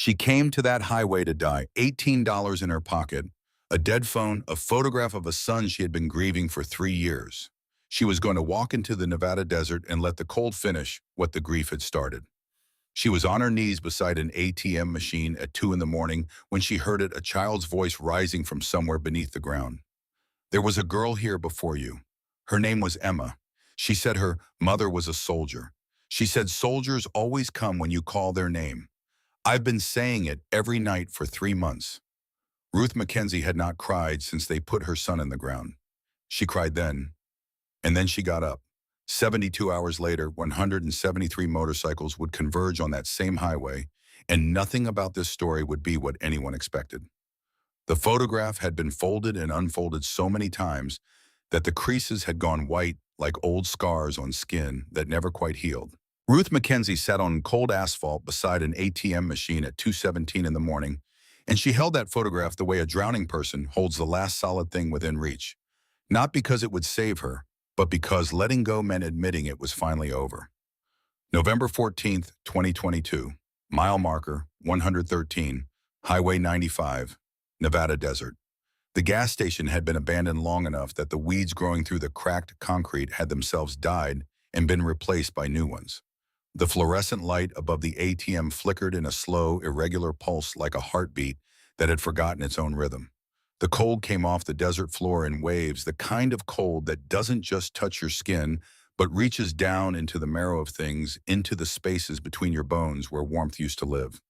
She came to that highway to die, $18 in her pocket, a dead phone, a photograph of a son she had been grieving for 3 years. She was going to walk into the Nevada desert and let the cold finish what the grief had started. She was on her knees beside an ATM machine at 2 in the morning when she heard a child's voice rising from somewhere beneath the ground. There was a girl here before you. Her name was Emma. She said her mother was a soldier. She said soldiers always come when you call their name. I've been saying it every night for 3 months. Ruth Mackenzie had not cried since they put her son in the ground. She cried then, and then she got up. 72 hours later, 173 motorcycles would converge on that same highway, and nothing about this story would be what anyone expected. The photograph had been folded and unfolded so many times that the creases had gone white like old scars on skin that never quite healed. Ruth Mackenzie sat on cold asphalt beside an ATM machine at 2:17 in the morning, and she held that photograph the way a drowning person holds the last solid thing within reach. Not because it would save her, but because letting go meant admitting it was finally over. November 14th, 2022, mile marker 113, Highway 95, Nevada desert. The gas station had been abandoned long enough that the weeds growing through the cracked concrete had themselves died and been replaced by new ones. The fluorescent light above the ATM flickered in a slow, irregular pulse like a heartbeat that had forgotten its own rhythm. The cold came off the desert floor in waves, the kind of cold that doesn't just touch your skin, but reaches down into the marrow of things, into the spaces between your bones where warmth used to live.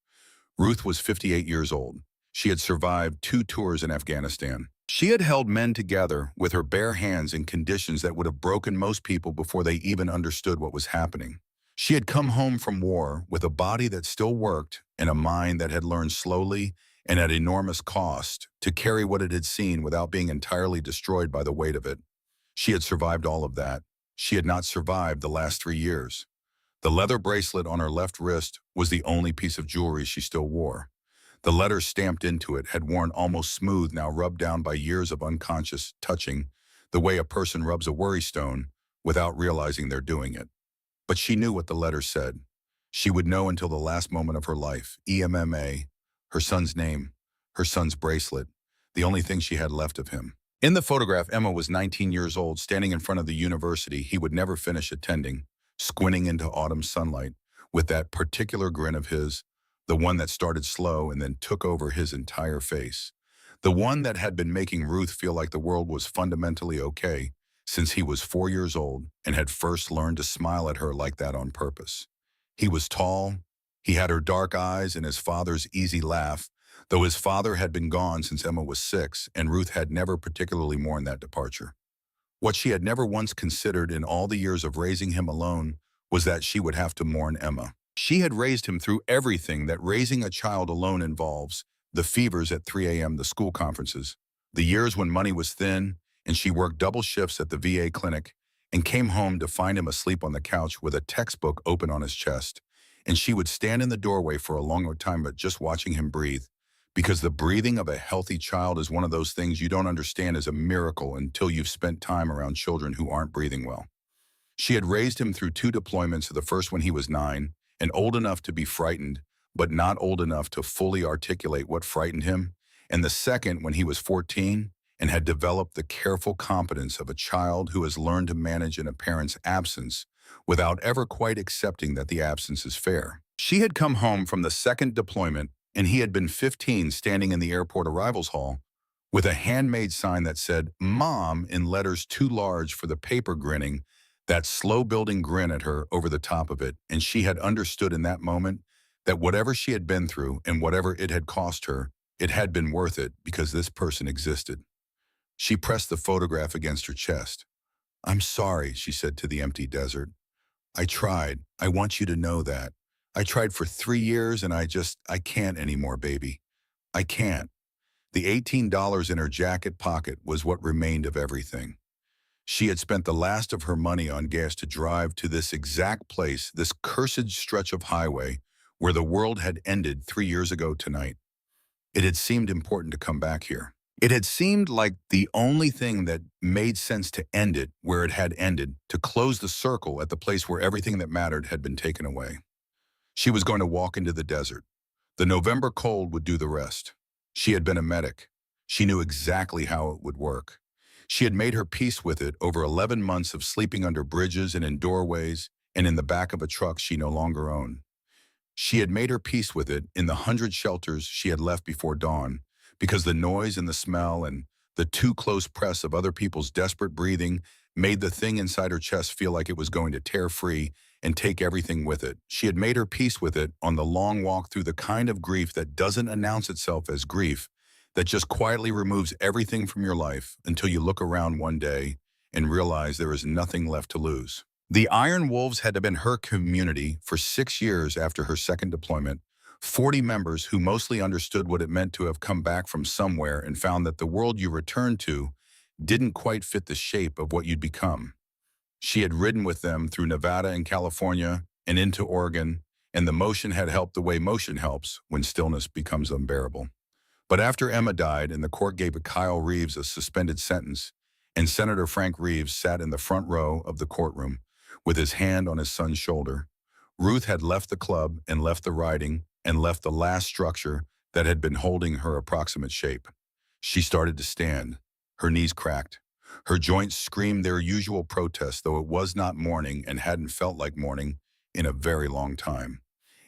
Ruth was 58 years old. She had survived 2 tours in Afghanistan. She had held men together with her bare hands in conditions that would have broken most people before they even understood what was happening. She had come home from war with a body that still worked and a mind that had learned slowly and at enormous cost to carry what it had seen without being entirely destroyed by the weight of it. She had survived all of that. She had not survived the last 3 years. The leather bracelet on her left wrist was the only piece of jewelry she still wore. The letters stamped into it had worn almost smooth, now rubbed down by years of unconscious touching, the way a person rubs a worry stone without realizing they're doing it. But she knew what the letters said. She would know until the last moment of her life. EMMA, her son's name, her son's bracelet, the only thing she had left of him. In the photograph, Emma was 19 years old, standing in front of the university he would never finish attending, squinting into autumn sunlight, with that particular grin of his, the one that started slow and then took over his entire face. The one that had been making Ruth feel like the world was fundamentally okay since he was 4 years old and had first learned to smile at her like that on purpose. He was tall, he had her dark eyes and his father's easy laugh, though his father had been gone since Emma was 6, and Ruth had never particularly mourned that departure. What she had never once considered in all the years of raising him alone was that she would have to mourn Emma. She had raised him through everything that raising a child alone involves: the fevers at 3 a.m., the school conferences, the years when money was thin, and she worked double shifts at the VA clinic and came home to find him asleep on the couch with a textbook open on his chest. And she would stand in the doorway for a longer time but just watching him breathe, because the breathing of a healthy child is one of those things you don't understand as a miracle until you've spent time around children who aren't breathing well. She had raised him through 2 deployments, the first when he was 9, and old enough to be frightened, but not old enough to fully articulate what frightened him, and the second when he was 14 and had developed the careful competence of a child who has learned to manage in a parent's absence without ever quite accepting that the absence is fair. She had come home from the 2nd deployment, and he had been 15, standing in the airport arrivals hall with a handmade sign that said "Mom" in letters too large for the paper, grinning, that slow-building grin at her over the top of it, and she had understood in that moment that whatever she had been through and whatever it had cost her, it had been worth it because this person existed. She pressed the photograph against her chest. "I'm sorry," she said to the empty desert. "I tried. I want you to know that. I tried for 3 years and I can't anymore, baby. I can't." The $18 in her jacket pocket was what remained of everything. She had spent the last of her money on gas to drive to this exact place, this cursed stretch of highway where the world had ended 3 years ago tonight. It had seemed important to come back here. It had seemed like the only thing that made sense to end it where it had ended, to close the circle at the place where everything that mattered had been taken away. She was going to walk into the desert. The November cold would do the rest. She had been a medic. She knew exactly how it would work. She had made her peace with it over 11 months of sleeping under bridges and in doorways and in the back of a truck she no longer owned. She had made her peace with it in the 100 shelters she had left before dawn, because the noise and the smell and the too close press of other people's desperate breathing made the thing inside her chest feel like it was going to tear free and take everything with it. She had made her peace with it on the long walk through the kind of grief that doesn't announce itself as grief, that just quietly removes everything from your life until you look around one day and realize there is nothing left to lose. The Iron Wolves had been her community for 6 years after her second deployment, 40 members who mostly understood what it meant to have come back from somewhere and found that the world you returned to didn't quite fit the shape of what you'd become. She had ridden with them through Nevada and California and into Oregon, and the motion had helped the way motion helps when stillness becomes unbearable. But after Emma died and the court gave Kyle Reeves a suspended sentence, and Senator Frank Reeves sat in the front row of the courtroom with his hand on his son's shoulder, Ruth had left the club and left the riding and left the last structure that had been holding her approximate shape. She started to stand. Her knees cracked. Her joints screamed their usual protest, though it was not morning and hadn't felt like morning in a very long time.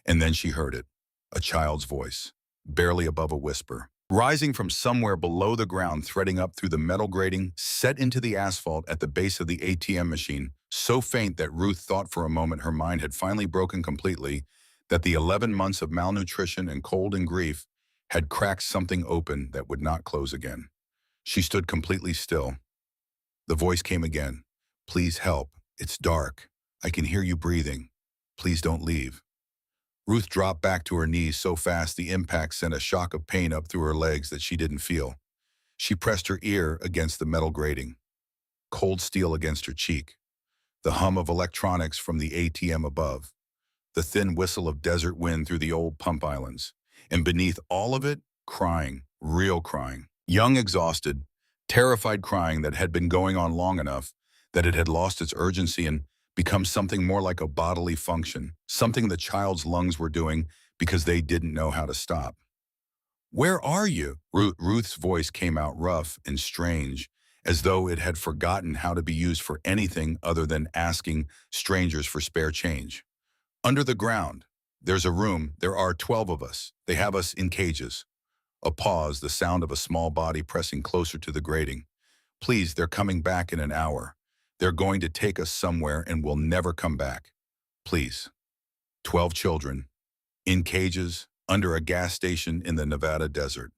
And then she heard it, a child's voice, barely above a whisper, rising from somewhere below the ground, threading up through the metal grating, set into the asphalt at the base of the ATM machine, so faint that Ruth thought for a moment her mind had finally broken completely, that the 11 months of malnutrition and cold and grief had cracked something open that would not close again. She stood completely still. The voice came again. "Please help. It's dark. I can hear you breathing. Please don't leave." Ruth dropped back to her knees so fast the impact sent a shock of pain up through her legs that she didn't feel. She pressed her ear against the metal grating, cold steel against her cheek, the hum of electronics from the ATM above, the thin whistle of desert wind through the old pump islands, and beneath all of it, crying, real crying, young, exhausted, terrified crying that had been going on long enough that it had lost its urgency and become something more like a bodily function, something the child's lungs were doing because they didn't know how to stop. "Where are you?" Ruth's voice came out rough and strange, as though it had forgotten how to be used for anything other than asking strangers for spare change. "Under the ground. There's a room. There are 12 of us. They have us in cages." A pause, the sound of a small body pressing closer to the grating. "Please, they're coming back in an hour. They're going to take us somewhere and we'll never come back. Please." 12 children, in cages, under a gas station in the Nevada desert.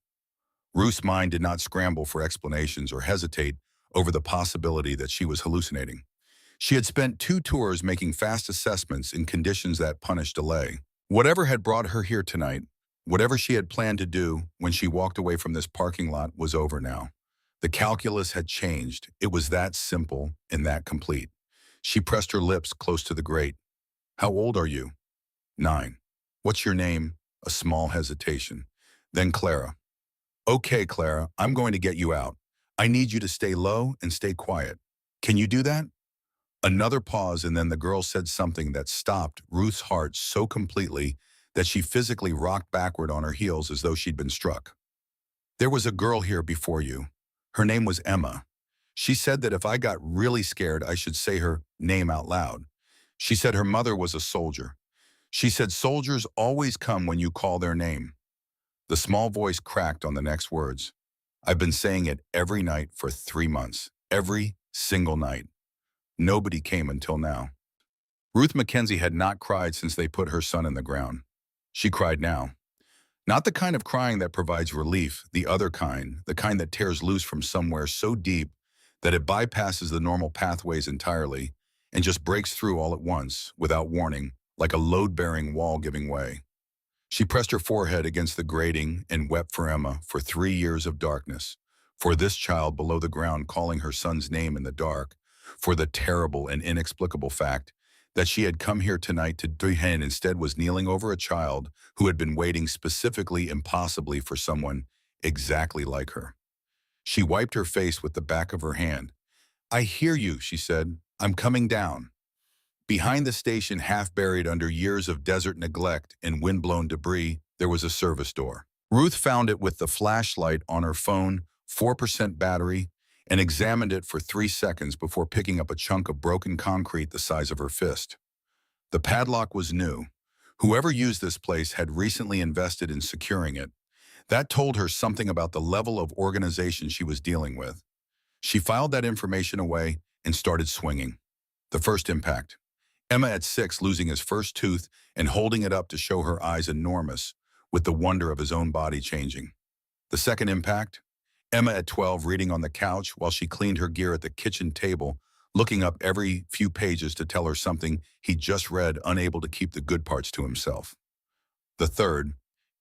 Ruth's mind did not scramble for explanations or hesitate over the possibility that she was hallucinating. She had spent 2 tours making fast assessments in conditions that punished delay. Whatever had brought her here tonight, whatever she had planned to do when she walked away from this parking lot, was over now. The calculus had changed. It was that simple and that complete. She pressed her lips close to the grate. "How old are you?" 9. "What's your name?" A small hesitation. Then Clara. "Okay, Clara, I'm going to get you out. I need you to stay low and stay quiet. Can you do that?" Another pause, and then the girl said something that stopped Ruth's heart so completely that she physically rocked backward on her heels as though she'd been struck. "There was a girl here before you. Her name was Emma. She said that if I got really scared, I should say her name out loud. She said her mother was a soldier. She said soldiers always come when you call their name." The small voice cracked on the next words. "I've been saying it every night for 3 months. Every single night. Nobody came until now." Ruth Mackenzie had not cried since they put her son in the ground. She cried now. Not the kind of crying that provides relief, the other kind, the kind that tears loose from somewhere so deep that it bypasses the normal pathways entirely and just breaks through all at once, without warning, like a load-bearing wall giving way. She pressed her forehead against the grating and wept for Emma, for 3 years of darkness, for this child below the ground calling her son's name in the dark, for the terrible and inexplicable fact that she had come here tonight to do and instead was kneeling over a child who had been waiting specifically, impossibly, for someone exactly like her. She wiped her face with the back of her hand. "I hear you," she said. "I'm coming down." Behind the station, half buried under years of desert neglect and wind-blown debris, there was a service door. Ruth found it with the flashlight on her phone, 4% battery, and examined it for 3 seconds before picking up a chunk of broken concrete the size of her fist. The padlock was new. Whoever used this place had recently invested in securing it. That told her something about the level of organization she was dealing with. She filed that information away and started swinging. The first impact. Emma at 6 losing his first tooth and holding it up to show her eyes enormous with the wonder of his own body changing. The second impact. Emma at 12 reading on the couch while she cleaned her gear at the kitchen table, looking up every few pages to tell her something he'd just read, unable to keep the good parts to himself. The third.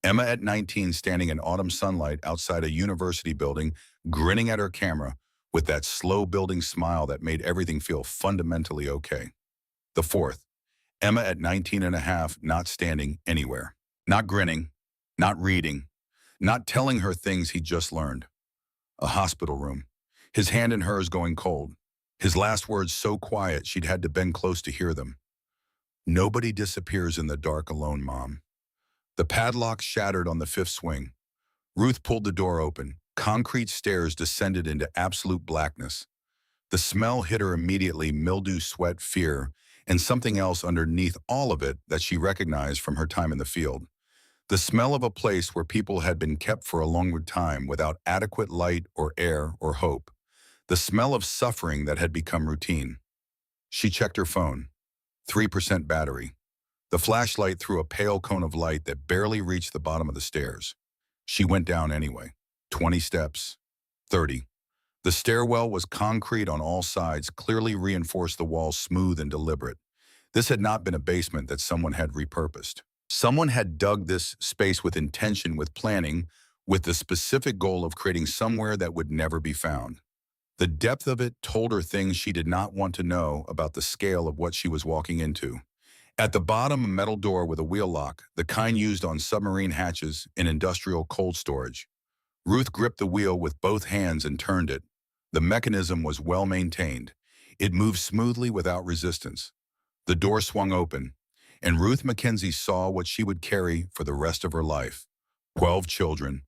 Emma at 19 standing in autumn sunlight outside a university building, grinning at her camera with that slow-building smile that made everything feel fundamentally okay. The fourth. Emma at 19 and a half, not standing anywhere. Not grinning, not reading, not telling her things he'd just learned. A hospital room. His hand in hers going cold. His last words so quiet she'd had to bend close to hear them. Nobody disappears in the dark alone, Mom. The padlock shattered on the fifth swing. Ruth pulled the door open. Concrete stairs descended into absolute blackness. The smell hit her immediately, mildew, sweat, fear, and something else underneath all of it that she recognized from her time in the field. The smell of a place where people had been kept for a longer time without adequate light or air or hope. The smell of suffering that had become routine. She checked her phone. 3% battery. The flashlight threw a pale cone of light that barely reached the bottom of the stairs. She went down anyway. 20 steps. 30. The stairwell was concrete on all sides, clearly reinforced, the walls smooth and deliberate. This had not been a basement that someone had repurposed. Someone had dug this space with intention, with planning, with the specific goal of creating somewhere that would never be found. The depth of it told her things she did not want to know about the scale of what she was walking into. At the bottom, a metal door with a wheel lock, the kind used on submarine hatches in industrial cold storage. Ruth gripped the wheel with both hands and turned it. The mechanism was well maintained. It moved smoothly without resistance. The door swung open, and Ruth Mackenzie saw what she would carry for the rest of her life. 12 children,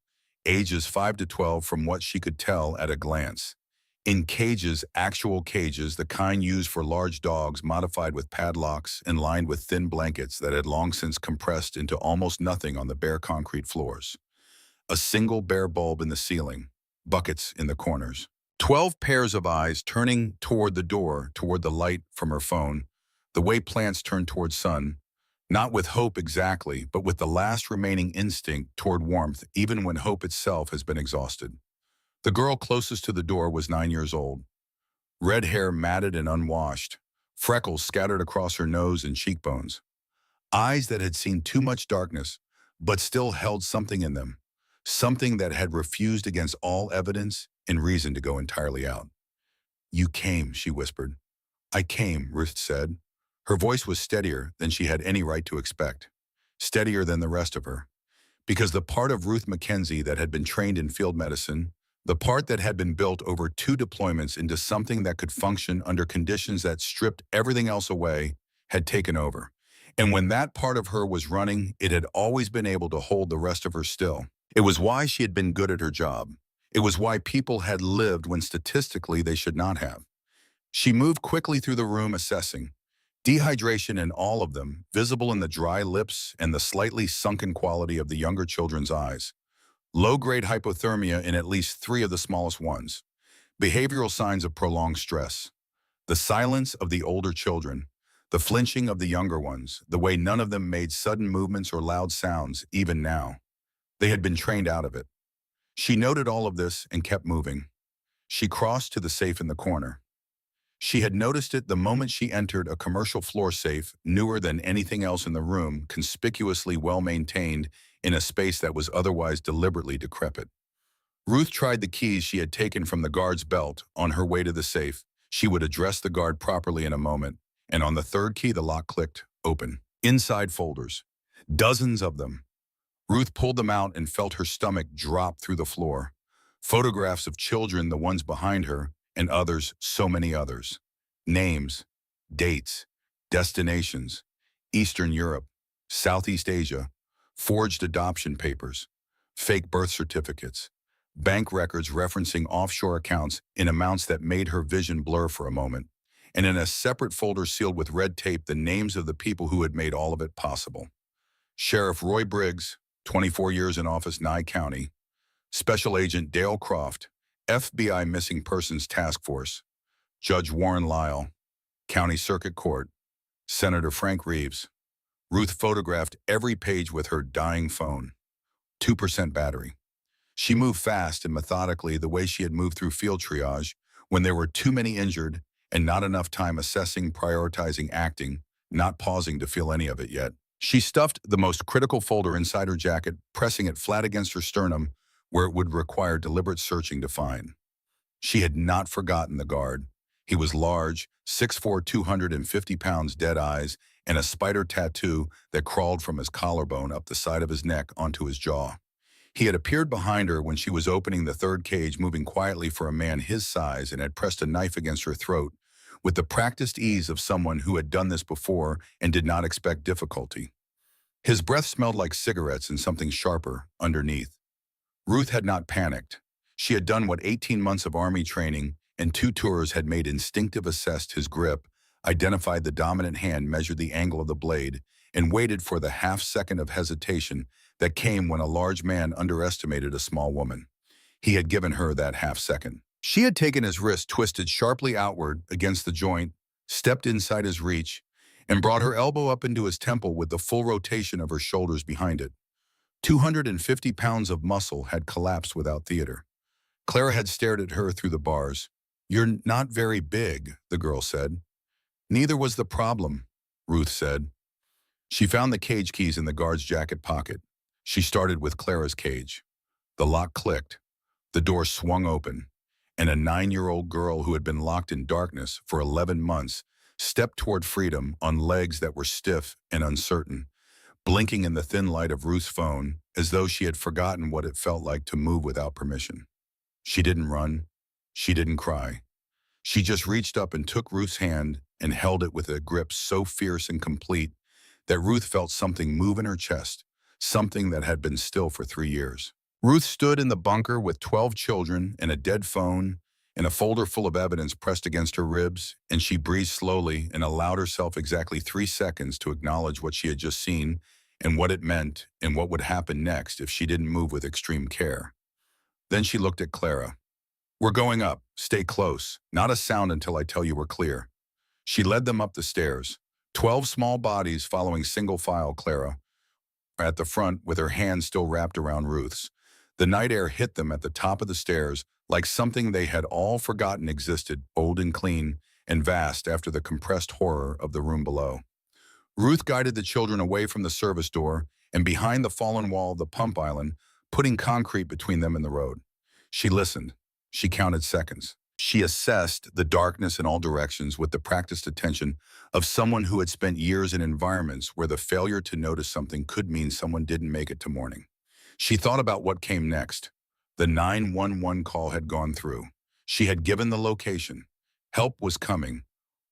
ages 5 to 12 from what she could tell at a glance. In cages, actual cages, the kind used for large dogs, modified with padlocks and lined with thin blankets that had long since compressed into almost nothing on the bare concrete floors. A single bare bulb in the ceiling, buckets in the corners. 12 pairs of eyes turning toward the door, toward the light from her phone, the way plants turn toward sun, not with hope exactly, but with the last remaining instinct toward warmth, even when hope itself has been exhausted. The girl closest to the door was 9 years old. Red hair matted and unwashed, freckles scattered across her nose and cheekbones. Eyes that had seen too much darkness, but still held something in them. Something that had refused against all evidence and reason to go entirely out. "You came," she whispered. "I came," Ruth said. Her voice was steadier than she had any right to expect. Steadier than the rest of her. Because the part of Ruth Mackenzie that had been trained in field medicine, the part that had been built over 2 deployments into something that could function under conditions that stripped everything else away, had taken over. And when that part of her was running, it had always been able to hold the rest of her still. It was why she had been good at her job. It was why people had lived when statistically they should not have. She moved quickly through the room, assessing. Dehydration in all of them, visible in the dry lips and the slightly sunken quality of the younger children's eyes. Low-grade hypothermia in at least 3 of the smallest ones. Behavioral signs of prolonged stress. The silence of the older children. The flinching of the younger ones. The way none of them made sudden movements or loud sounds, even now. They had been trained out of it. She noted all of this and kept moving. She crossed to the safe in the corner. She had noticed it the moment she entered, a commercial floor safe, newer than anything else in the room, conspicuously well-maintained in a space that was otherwise deliberately decrepit. Ruth tried the keys she had taken from the guard's belt on her way to the safe. She would address the guard properly in a moment, and on the third key the lock clicked, open. Inside folders. Dozens of them. Ruth pulled them out and felt her stomach drop through the floor. Photographs of children, the ones behind her, and others, so many others. Names, dates, destinations, Eastern Europe, Southeast Asia, forged adoption papers, fake birth certificates, bank records referencing offshore accounts in amounts that made her vision blur for a moment, and in a separate folder sealed with red tape the names of the people who had made all of it possible. Sheriff Roy Briggs, 24 years in office, Nye County. Special Agent Dale Croft, FBI Missing Persons Task Force. Judge Warren Lyle, County Circuit Court. Senator Frank Reeves. Ruth photographed every page with her dying phone. 2% battery. She moved fast and methodically the way she had moved through field triage when there were too many injured and not enough time assessing, prioritizing, acting, not pausing to feel any of it yet. She stuffed the most critical folder inside her jacket, pressing it flat against her sternum where it would require deliberate searching to find. She had not forgotten the guard. He was large, 6'4", 250 pounds, dead eyes, and a spider tattoo that crawled from his collarbone up the side of his neck onto his jaw. He had appeared behind her when she was opening the third cage, moving quietly for a man his size, and had pressed a knife against her throat with the practiced ease of someone who had done this before and did not expect difficulty. His breath smelled like cigarettes and something sharper underneath. Ruth had not panicked. She had done what 18 months of Army training and 2 tours had made: instinctive, assessed his grip, identified the dominant hand, measured the angle of the blade, and waited for the half-second of hesitation that came when a large man underestimated a small woman. He had given her that half-second. She had taken his wrist, twisted sharply outward against the joint, stepped inside his reach, and brought her elbow up into his temple with the full rotation of her shoulders behind it. 250 pounds of muscle had collapsed without theater. Clara had stared at her through the bars. "You're not very big," the girl said. "Neither was the problem," Ruth said. She found the cage keys in the guard's jacket pocket. She started with Clara's cage. The lock clicked. The door swung open, and a 9-year-old girl who had been locked in darkness for 11 months stepped toward freedom on legs that were stiff and uncertain, blinking in the thin light of Ruth's phone as though she had forgotten what it felt like to move without permission. She didn't run. She didn't cry. She just reached up and took Ruth's hand and held it with a grip so fierce and complete that Ruth felt something move in her chest, something that had been still for 3 years. Ruth stood in the bunker with 12 children and a dead phone and a folder full of evidence pressed against her ribs, and she breathed slowly and allowed herself exactly 3 seconds to acknowledge what she had just seen and what it meant and what would happen next if she didn't move with extreme care. Then she looked at Clara. "We're going up. Stay close. Not a sound until I tell you we're clear." She led them up the stairs. 12 small bodies following single file, Clara at the front with her hands still wrapped around Ruth's. The night air hit them at the top of the stairs like something they had all forgotten existed, old and clean and vast after the compressed horror of the room below. Ruth guided the children away from the service door and behind the fallen wall of the pump island, putting concrete between them and the road. She listened. She counted seconds. She assessed the darkness in all directions with the practiced attention of someone who had spent years in environments where the failure to notice something could mean someone didn't make it to morning. She thought about what came next. The 911 call had gone through. She had given the location. Help was coming.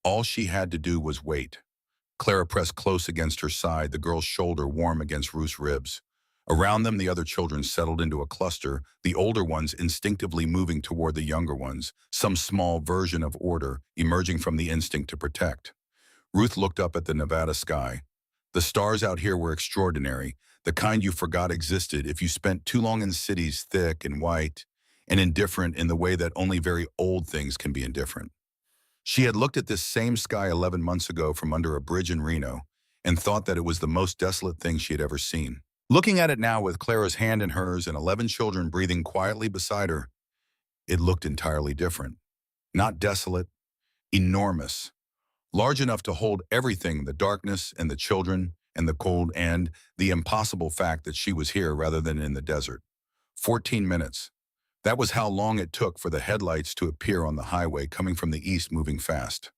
All she had to do was wait. Clara pressed close against her side, the girl's shoulder warm against Ruth's ribs. Around them, the other children settled into a cluster, the older ones instinctively moving toward the younger ones, some small version of order emerging from the instinct to protect. Ruth looked up at the Nevada sky. The stars out here were extraordinary, the kind you forgot existed if you spent too long in cities thick and white and indifferent in the way that only very old things can be indifferent. She had looked at this same sky 11 months ago from under a bridge in Reno and thought that it was the most desolate thing she had ever seen. Looking at it now with Clara's hand in hers and 11 children breathing quietly beside her, it looked entirely different. Not desolate, enormous. Large enough to hold everything, the darkness and the children and the cold and the impossible fact that she was here rather than in the desert. 14 minutes. That was how long it took for the headlights to appear on the highway coming from the east, moving fast.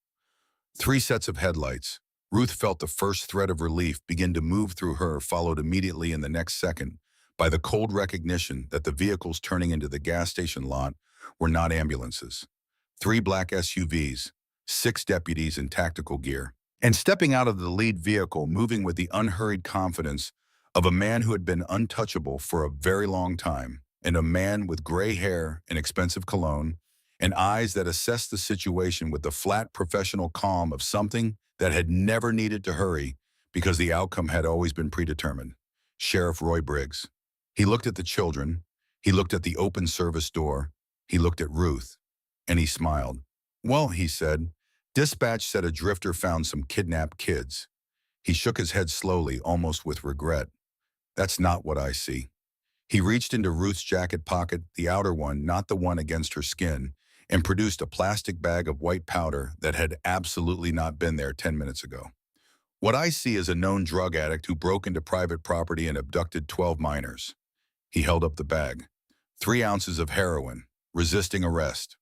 3 sets of headlights. Ruth felt the first thread of relief begin to move through her, followed immediately in the next second by the cold recognition that the vehicles turning into the gas station lot were not ambulances. 3 black SUVs, 6 deputies in tactical gear. And stepping out of the lead vehicle, moving with the unhurried confidence of a man who had been untouchable for a very long time, and a man with gray hair and expensive cologne, and eyes that assessed the situation with the flat professional calm of something that had never needed to hurry because the outcome had always been predetermined. Sheriff Roy Briggs. He looked at the children. He looked at the open service door. He looked at Ruth. And he smiled. Well, he said, dispatch said a drifter found some kidnapped kids. He shook his head slowly, almost with regret. That's not what I see. He reached into Ruth's jacket pocket, the outer one, not the one against her skin, and produced a plastic bag of white powder that had absolutely not been there 10 minutes ago. What I see is a known drug addict who broke into private property and abducted 12 minors. He held up the bag. 3 ounces of heroin, resisting arrest.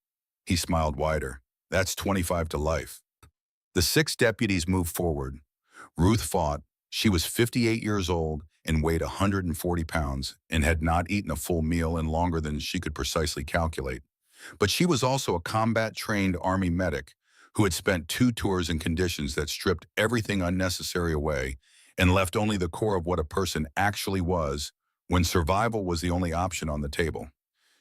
He smiled wider. That's 25 to life. The 6 deputies moved forward. Ruth fought. She was 58 years old and weighed 140 pounds and had not eaten a full meal in longer than she could precisely calculate. But she was also a combat-trained Army medic who had spent 2 tours in conditions that stripped everything unnecessary away and left only the core of what a person actually was when survival was the only option on the table.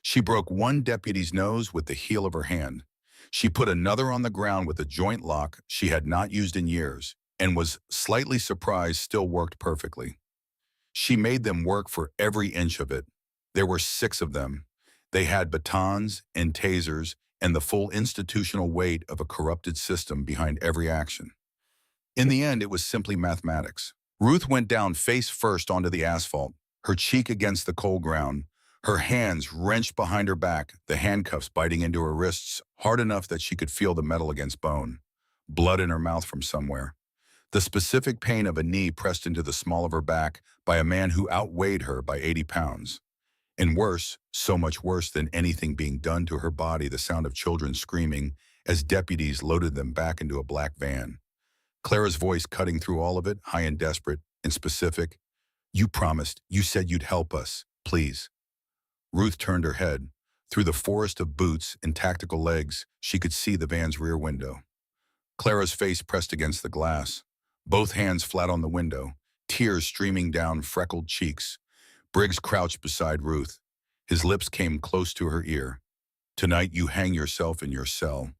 She broke one deputy's nose with the heel of her hand. She put another on the ground with a joint lock she had not used in years and was slightly surprised still worked perfectly. She made them work for every inch of it. There were 6 of them. They had batons and tasers and the full institutional weight of a corrupted system behind every action. In the end, it was simply mathematics. Ruth went down face first onto the asphalt, her cheek against the cold ground, her hands wrenched behind her back, the handcuffs biting into her wrists hard enough that she could feel the metal against bone, blood in her mouth from somewhere. The specific pain of a knee pressed into the small of her back by a man who outweighed her by 80 pounds. And worse, so much worse than anything being done to her body, the sound of children screaming as deputies loaded them back into a black van. Clara's voice cutting through all of it, high and desperate and specific. You promised, you said you'd help us, please. Ruth turned her head. Through the forest of boots and tactical legs, she could see the van's rear window. Clara's face pressed against the glass, both hands flat on the window, tears streaming down freckled cheeks. Briggs crouched beside Ruth. His lips came close to her ear. Tonight you hang yourself in your cell.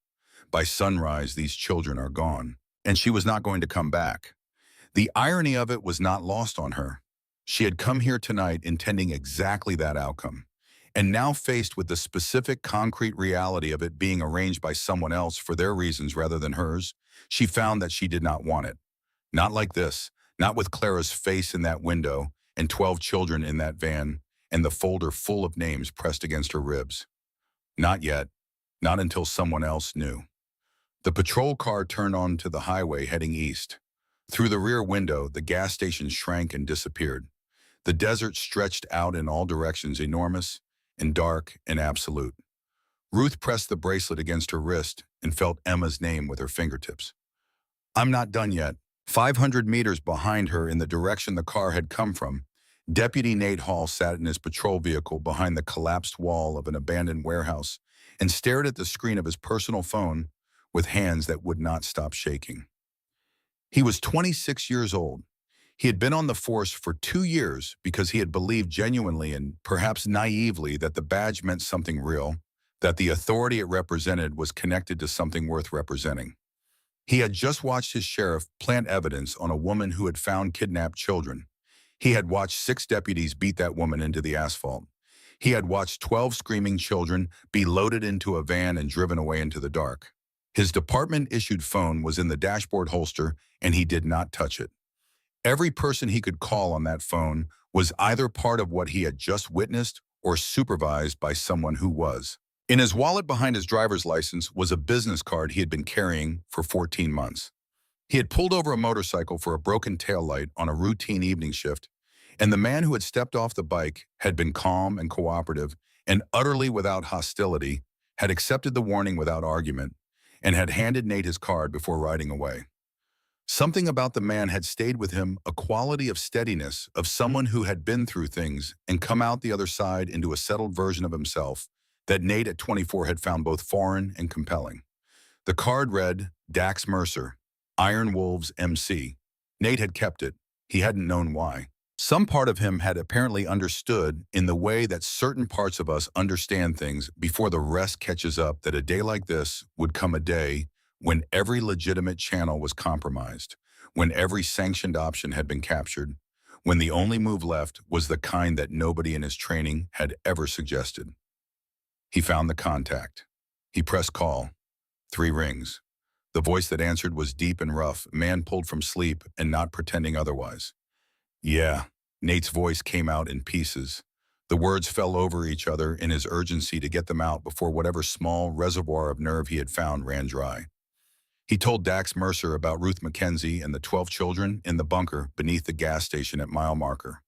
By sunrise, these children are gone. And she was not going to come back. The irony of it was not lost on her. She had come here tonight intending exactly that outcome. And now faced with the specific concrete reality of it being arranged by someone else for their reasons rather than hers, she found that she did not want it. Not like this, not with Clara's face in that window and 12 children in that van and the folder full of names pressed against her ribs. Not yet, not until someone else knew. The patrol car turned onto the highway heading east. Through the rear window, the gas station shrank and disappeared. The desert stretched out in all directions, enormous and dark and absolute. Ruth pressed the bracelet against her wrist and felt Emma's name with her fingertips. I'm not done yet. 500 meters behind her in the direction the car had come from, Deputy Nate Hall sat in his patrol vehicle behind the collapsed wall of an abandoned warehouse and stared at the screen of his personal phone with hands that would not stop shaking. He was 26 years old. He had been on the force for 2 years because he had believed genuinely and perhaps naively that the badge meant something real, that the authority it represented was connected to something worth representing. He had just watched his sheriff plant evidence on a woman who had found kidnapped children. He had watched 6 deputies beat that woman into the asphalt. He had watched 12 screaming children be loaded into a van and driven away into the dark. His department-issued phone was in the dashboard holster, and he did not touch it. Every person he could call on that phone was either part of what he had just witnessed or supervised by someone who was. In his wallet behind his driver's license was a business card he had been carrying for 14 months. He had pulled over a motorcycle for a broken taillight on a routine evening shift, and the man who had stepped off the bike had been calm and cooperative and utterly without hostility, had accepted the warning without argument, and had handed Nate his card before riding away. Something about the man had stayed with him, a quality of steadiness, of someone who had been through things and come out the other side into a settled version of himself that Nate at 24 had found both foreign and compelling. The card read, Dax Mercer, Iron Wolves MC. Nate had kept it. He hadn't known why. Some part of him had apparently understood in the way that certain parts of us understand things before the rest catches up that a day like this would come, a day when every legitimate channel was compromised, when every sanctioned option had been captured, when the only move left was the kind that nobody in his training had ever suggested. He found the contact. He pressed call. 3 rings. The voice that answered was deep and rough, a man pulled from sleep and not pretending otherwise. Yeah, Nate's voice came out in pieces. The words fell over each other in his urgency to get them out before whatever small reservoir of nerve he had found ran dry. He told Dax Mercer about Ruth Mackenzie and the 12 children in the bunker beneath the gas station at mile marker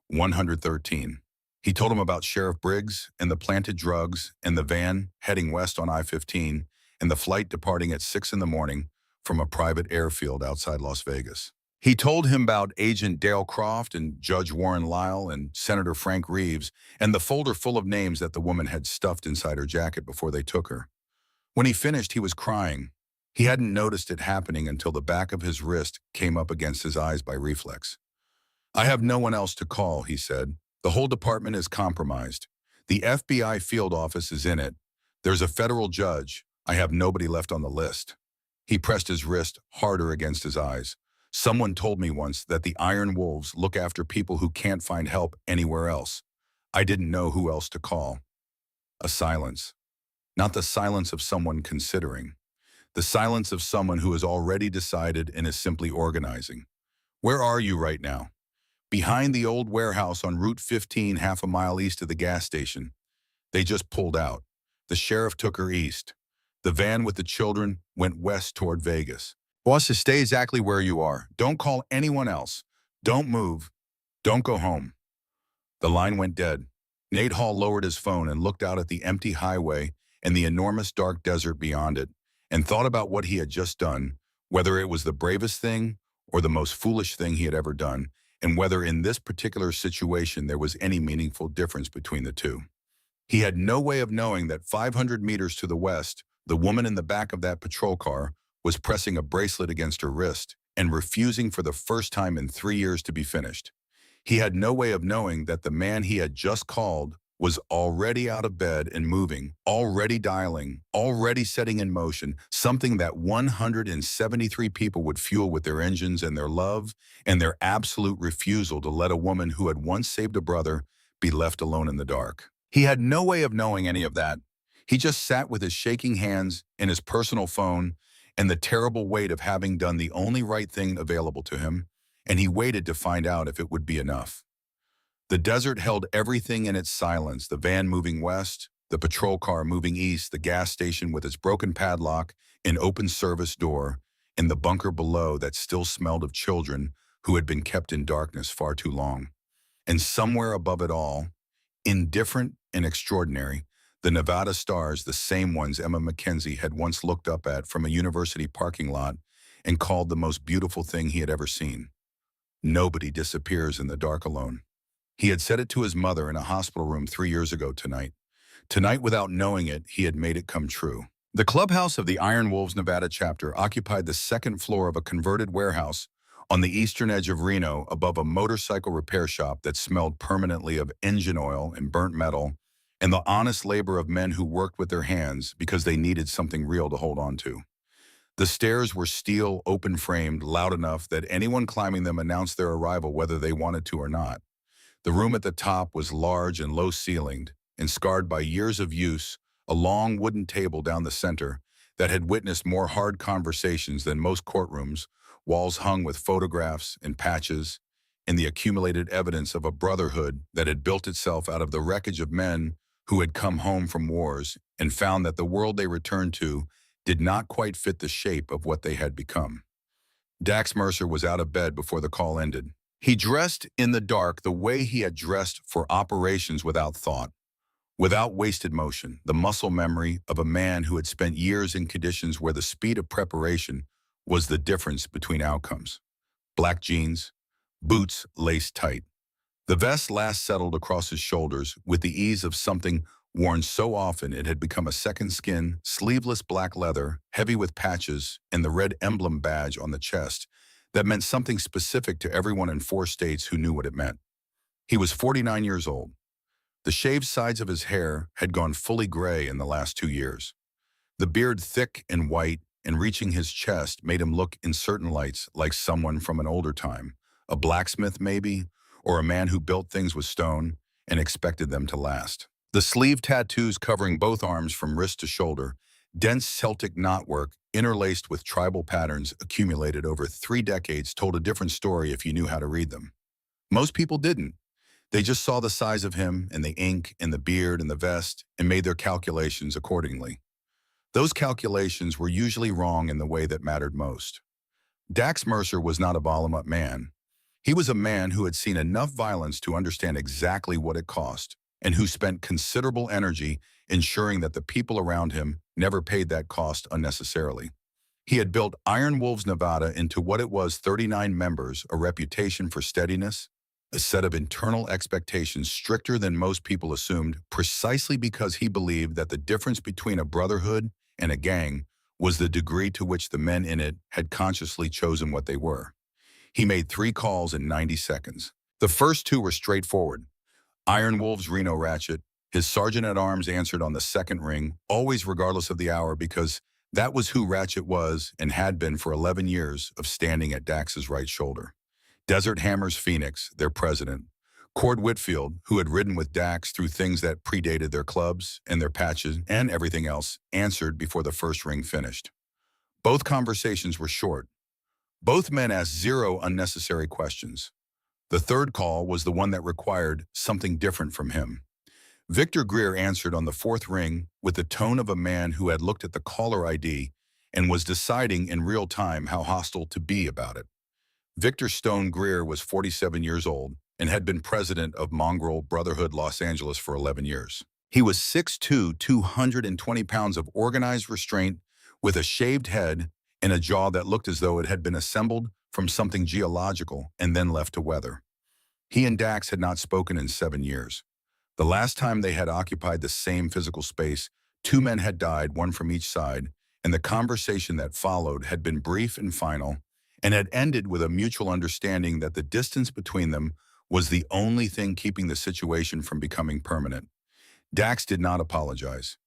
113. He told him about Sheriff Briggs and the planted drugs and the van heading west on I-15 and the flight departing at 6 in the morning from a private airfield outside Las Vegas. He told him about Agent Dale Croft and Judge Warren Lyle and Senator Frank Reeves and the folder full of names that the woman had stuffed inside her jacket before they took her. When he finished, he was crying. He hadn't noticed it happening until the back of his wrist came up against his eyes by reflex. I have no one else to call, he said. The whole department is compromised. The FBI field office is in it. There's a federal judge. I have nobody left on the list. He pressed his wrist harder against his eyes. Someone told me once that the Iron Wolves look after people who can't find help anywhere else. I didn't know who else to call. A silence. Not the silence of someone considering. The silence of someone who has already decided and is simply organizing. Where are you right now? Behind the old warehouse on Route 15, half a mile east of the gas station. They just pulled out. The sheriff took her east. The van with the children went west toward Vegas. Boss, stay exactly where you are. Don't call anyone else. Don't move. Don't go home. The line went dead. Nate Hall lowered his phone and looked out at the empty highway and the enormous dark desert beyond it, and thought about what he had just done, whether it was the bravest thing or the most foolish thing he had ever done, and whether in this particular situation there was any meaningful difference between the two. He had no way of knowing that 500 meters to the west, the woman in the back of that patrol car was pressing a bracelet against her wrist and refusing for the first time in 3 years to be finished. He had no way of knowing that the man he had just called was already out of bed and moving, already dialing, already setting in motion, something that 173 people would fuel with their engines and their love and their absolute refusal to let a woman who had once saved a brother be left alone in the dark. He had no way of knowing any of that. He just sat with his shaking hands and his personal phone and the terrible weight of having done the only right thing available to him, and he waited to find out if it would be enough. The desert held everything in its silence, the van moving west, the patrol car moving east, the gas station with its broken padlock and open service door, and the bunker below that still smelled of children who had been kept in darkness far too long. And somewhere above it all, indifferent and extraordinary, the Nevada stars, the same ones Emma Mackenzie had once looked up at from a university parking lot and called the most beautiful thing he had ever seen. Nobody disappears in the dark alone. He had said it to his mother in a hospital room 3 years ago tonight. Tonight, without knowing it, he had made it come true. The clubhouse of the Iron Wolves Nevada chapter occupied the second floor of a converted warehouse on the eastern edge of Reno above a motorcycle repair shop that smelled permanently of engine oil and burnt metal and the honest labor of men who worked with their hands because they needed something real to hold on to. The stairs were steel, open-framed, loud enough that anyone climbing them announced their arrival whether they wanted to or not. The room at the top was large and low-ceilinged and scarred by years of use, a long wooden table down the center that had witnessed more hard conversations than most courtrooms, walls hung with photographs and patches, and the accumulated evidence of a brotherhood that had built itself out of the wreckage of men who had come home from wars and found that the world they returned to did not quite fit the shape of what they had become. Dax Mercer was out of bed before the call ended. He dressed in the dark the way he had dressed for operations without thought, without wasted motion, the muscle memory of a man who had spent years in conditions where the speed of preparation was the difference between outcomes. Black jeans, boots laced tight. The vest last settled across his shoulders with the ease of something worn so often it had become a second skin, sleeveless black leather, heavy with patches, and the red emblem badge on the chest that meant something specific to everyone in 4 states who knew what it meant. He was 49 years old. The shaved sides of his hair had gone fully gray in the last 2 years. The beard thick and white and reaching his chest made him look in certain lights like someone from an older time, a blacksmith maybe, or a man who built things with stone and expected them to last. The sleeve tattoos covering both arms from wrist to shoulder, dense Celtic knotwork interlaced with tribal patterns accumulated over 3 decades told a different story if you knew how to read them. Most people didn't. They just saw the size of him and the ink and the beard and the vest and made their calculations accordingly. Those calculations were usually wrong in the way that mattered most. Dax Mercer was not a bottom-up man. He was a man who had seen enough violence to understand exactly what it cost, and who spent considerable energy ensuring that the people around him never paid that cost unnecessarily. He had built Iron Wolves Nevada into what it was: 39 members, a reputation for steadiness, a set of internal expectations stricter than most people assumed, precisely because he believed that the difference between a brotherhood and a gang was the degree to which the men in it had consciously chosen what they were. He made 3 calls in 90 seconds. The first 2 were straightforward. Iron Wolves Reno Ratchet, his sergeant-at-arms, answered on the second ring, always regardless of the hour, because that was who Ratchet was and had been for 11 years of standing at Dax's right shoulder. Desert Hammers Phoenix, their president, Cord Whitfield, who had ridden with Dax through things that predated their clubs and their patches and everything else, answered before the first ring finished. Both conversations were short. Both men asked 0 unnecessary questions. The third call was the one that required something different from him. Victor Greer answered on the 4th ring with the tone of a man who had looked at the caller ID and was deciding in real time how hostile to be about it. Victor Stone Greer was 47 years old and had been president of Mongrel Brotherhood Los Angeles for 11 years. He was 6'2", 220 pounds of organized restraint with a shaved head and a jaw that looked as though it had been assembled from something geological and then left to weather. He and Dax had not spoken in 7 years. The last time they had occupied the same physical space, 2 men had died, one from each side, and the conversation that followed had been brief and final, and had ended with a mutual understanding that the distance between them was the only thing keeping the situation from becoming permanent. Dax did not apologize.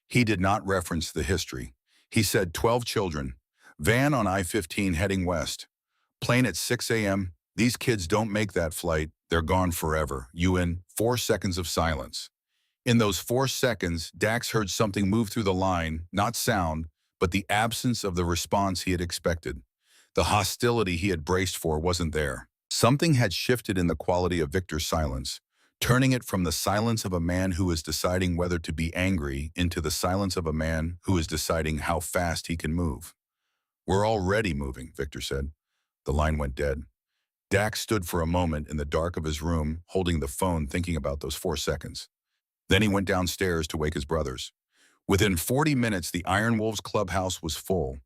He did not reference the history. He said 12 children, van on I-15 heading west, plane at 6 a.m., these kids don't make that flight, they're gone forever. UN, 4 seconds of silence. In those 4 seconds, Dax heard something move through the line, not sound, but the absence of the response he had expected. The hostility he had braced for wasn't there. Something had shifted in the quality of Victor's silence, turning it from the silence of a man who is deciding whether to be angry into the silence of a man who is deciding how fast he can move. "We're already moving," Victor said. The line went dead. Dax stood for a moment in the dark of his room, holding the phone, thinking about those 4 seconds. Then he went downstairs to wake his brothers. Within 40 minutes, the Iron Wolves clubhouse was full.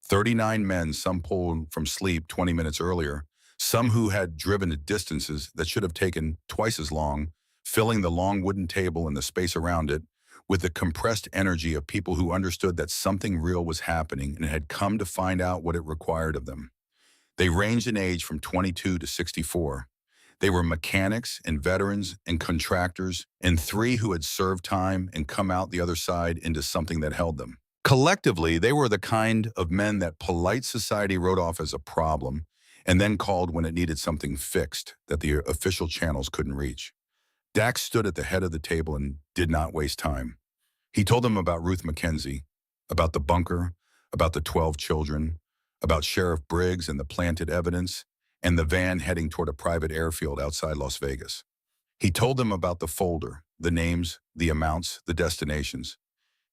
39 men, some pulled from sleep 20 minutes earlier, some who had driven at distances that should have taken twice as long, filling the long wooden table and the space around it with the compressed energy of people who understood that something real was happening and had come to find out what it required of them. They ranged in age from 22 to 64. They were mechanics and veterans and contractors, and 3 who had served time and come out the other side into something that held them. Collectively, they were the kind of men that polite society wrote off as a problem and then called when it needed something fixed that the official channels couldn't reach. Dax stood at the head of the table and did not waste time. He told them about Ruth McKenzie, about the bunker, about the 12 children, about Sheriff Briggs and the planted evidence, and the van heading toward a private airfield outside Las Vegas. He told them about the folder, the names, the amounts, the destinations.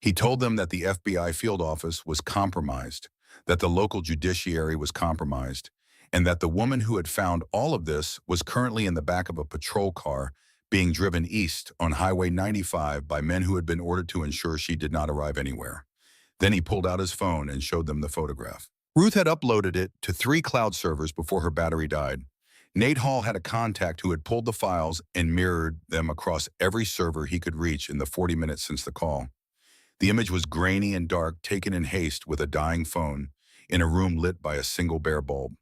He told them that the FBI field office was compromised, that the local judiciary was compromised, and that the woman who had found all of this was currently in the back of a patrol car being driven east on Highway 95 by men who had been ordered to ensure she did not arrive anywhere. Then he pulled out his phone and showed them the photograph. Ruth had uploaded it to 3 cloud servers before her battery died. Nate Hall had a contact who had pulled the files and mirrored them across every server he could reach in the 40 minutes since the call. The image was grainy and dark, taken in haste with a dying phone, in a room lit by a single bare bulb.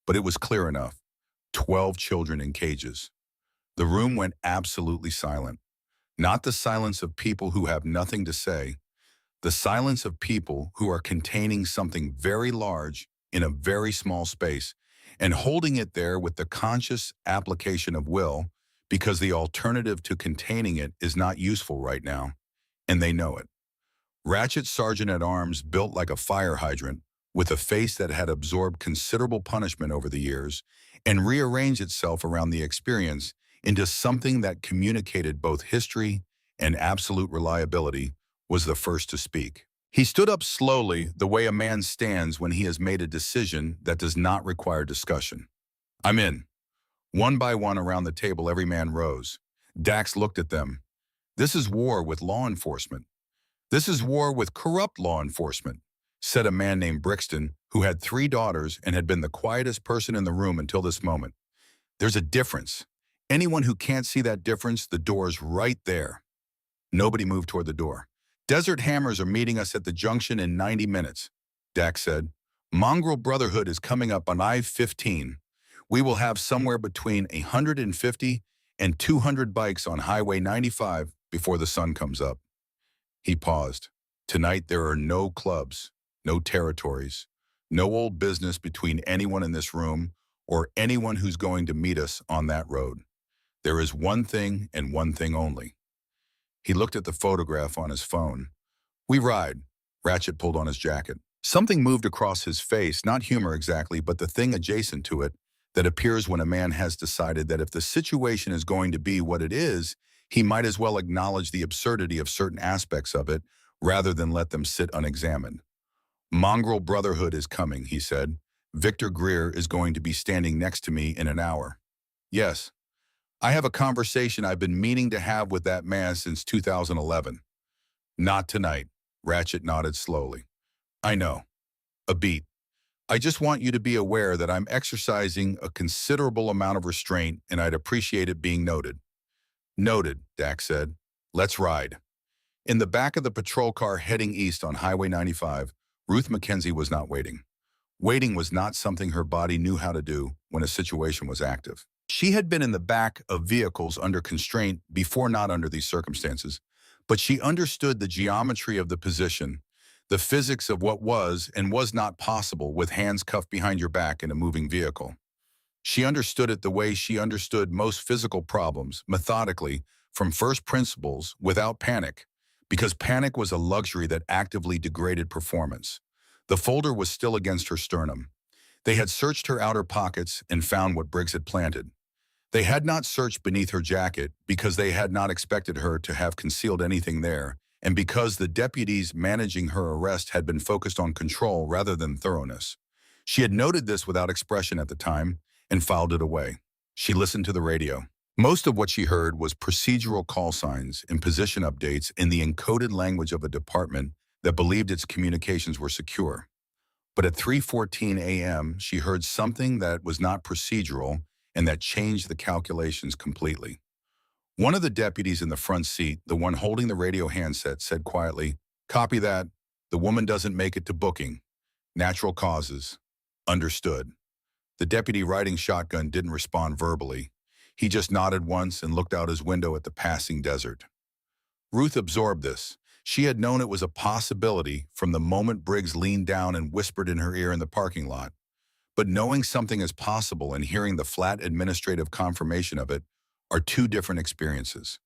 but it was clear enough. 12 children in cages. The room went absolutely silent. Not the silence of people who have nothing to say, the silence of people who are containing something very large in a very small space and holding it there with the conscious application of will because the alternative to containing it is not useful right now, and they know it. Ratchet Sergeant-at-Arms built like a fire hydrant, with a face that had absorbed considerable punishment over the years and rearranged itself around the experience into something that communicated both history and absolute reliability, was the first to speak. He stood up slowly, the way a man stands when he has made a decision that does not require discussion. "I'm in." One by one around the table, every man rose. Dax looked at them. "This is war with law enforcement. This is war with corrupt law enforcement," said a man named Brixton, who had 3 daughters and had been the quietest person in the room until this moment. "There's a difference. Anyone who can't see that difference, the door's right there." Nobody moved toward the door. "Desert Hammers are meeting us at the junction in 90 minutes, Dax said. "Mongrel Brotherhood is coming up on I-15. We will have somewhere between 150 and 200 bikes on Highway 95 before the sun comes up." He paused. "Tonight there are no clubs, no territories, no old business between anyone in this room or anyone who's going to meet us on that road. There is one thing and one thing only." He looked at the photograph on his phone. "We ride." Ratchet pulled on his jacket. Something moved across his face, not humor exactly, but the thing adjacent to it that appears when a man has decided that if the situation is going to be what it is, he might as well acknowledge the absurdity of certain aspects of it rather than let them sit unexamined. "Mongrel Brotherhood is coming," he said. "Victor Greer is going to be standing next to me in an hour." "Yes. I have a conversation I've been meaning to have with that man since 2011. "Not tonight." Ratchet nodded slowly. "I know. A beat. I just want you to be aware that I'm exercising a considerable amount of restraint, and I'd appreciate it being noted." "Noted," Dax said. "Let's ride." In the back of the patrol car heading east on Highway 95, Ruth Mackenzie was not waiting. Waiting was not something her body knew how to do when a situation was active. She had been in the back of vehicles under constraint before, not under these circumstances, but she understood the geometry of the position, the physics of what was and was not possible with hands cuffed behind your back in a moving vehicle. She understood it the way she understood most physical problems, methodically, from first principles, without panic, because panic was a luxury that actively degraded performance. The folder was still against her sternum. They had searched her outer pockets and found what Briggs had planted. They had not searched beneath her jacket because they had not expected her to have concealed anything there, and because the deputies managing her arrest had been focused on control rather than thoroughness. She had noted this without expression at the time and filed it away. She listened to the radio. Most of what she heard was procedural call signs and position updates in the encoded language of a department that believed its communications were secure. But at 3:14 a.m., she heard something that was not procedural and that changed the calculations completely. One of the deputies in the front seat, the one holding the radio handset, said quietly, "Copy that. The woman doesn't make it to booking. Natural causes." "Understood." The deputy riding shotgun didn't respond verbally. He just nodded once and looked out his window at the passing desert. Ruth absorbed this. She had known it was a possibility from the moment Briggs leaned down and whispered in her ear in the parking lot. But knowing something is possible and hearing the flat administrative confirmation of it are two different experiences.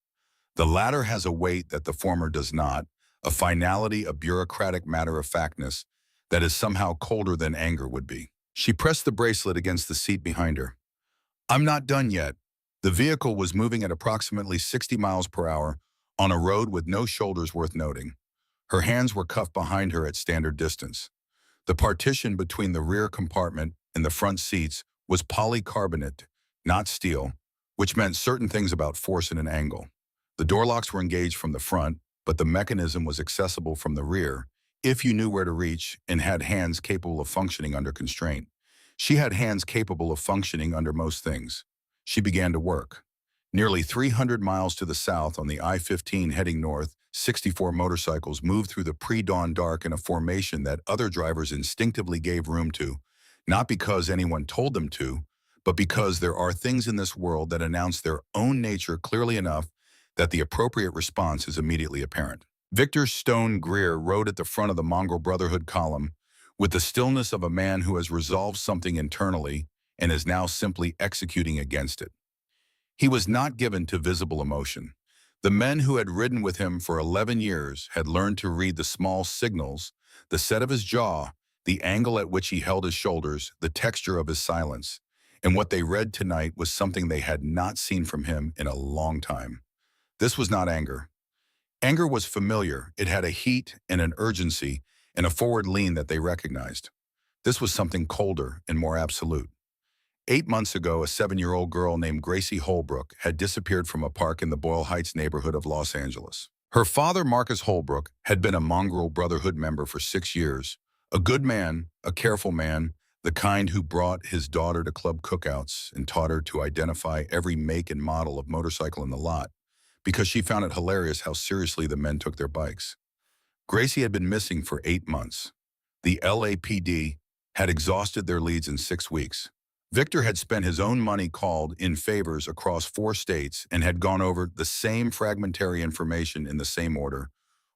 The latter has a weight that the former does not, a finality, a bureaucratic matter-of-factness that is somehow colder than anger would be. She pressed the bracelet against the seat behind her. "I'm not done yet." The vehicle was moving at approximately 60 miles per hour on a road with no shoulders worth noting. Her hands were cuffed behind her at standard distance. The partition between the rear compartment and the front seats was polycarbonate, not steel, which meant certain things about force and an angle. The door locks were engaged from the front, but the mechanism was accessible from the rear if you knew where to reach and had hands capable of functioning under constraint. She had hands capable of functioning under most things. She began to work. Nearly 300 miles to the south on the I-15 heading north, 64 motorcycles moved through the pre-dawn dark in a formation that other drivers instinctively gave room to, Not because anyone told them to, but because there are things in this world that announce their own nature clearly enough that the appropriate response is immediately apparent. Victor Stone Greer wrote at the front of the Mongrel Brotherhood column, with the stillness of a man who has resolved something internally and is now simply executing against it. He was not given to visible emotion. The men who had ridden with him for 11 years had learned to read the small signals, the set of his jaw, the angle at which he held his shoulders, the texture of his silence. And what they read tonight was something they had not seen from him in a long time. This was not anger. Anger was familiar. It had a heat and an urgency and a forward lean that they recognized. This was something colder and more absolute. 8 months ago, a 7-year-old girl named Gracie Holbrook had disappeared from a park in the Boyle Heights neighborhood of Los Angeles. Her father, Marcus Holbrook, had been a Mongrel Brotherhood member for 6 years. A good man, a careful man, the kind who brought his daughter to club cookouts and taught her to identify every make and model of motorcycle in the lot, because she found it hilarious how seriously the men took their bikes. Gracie had been missing for 8 months. The LAPD had exhausted their leads in 6 weeks. Victor had spent his own money called in favors across 4 states and had gone over the same fragmentary information in the same order,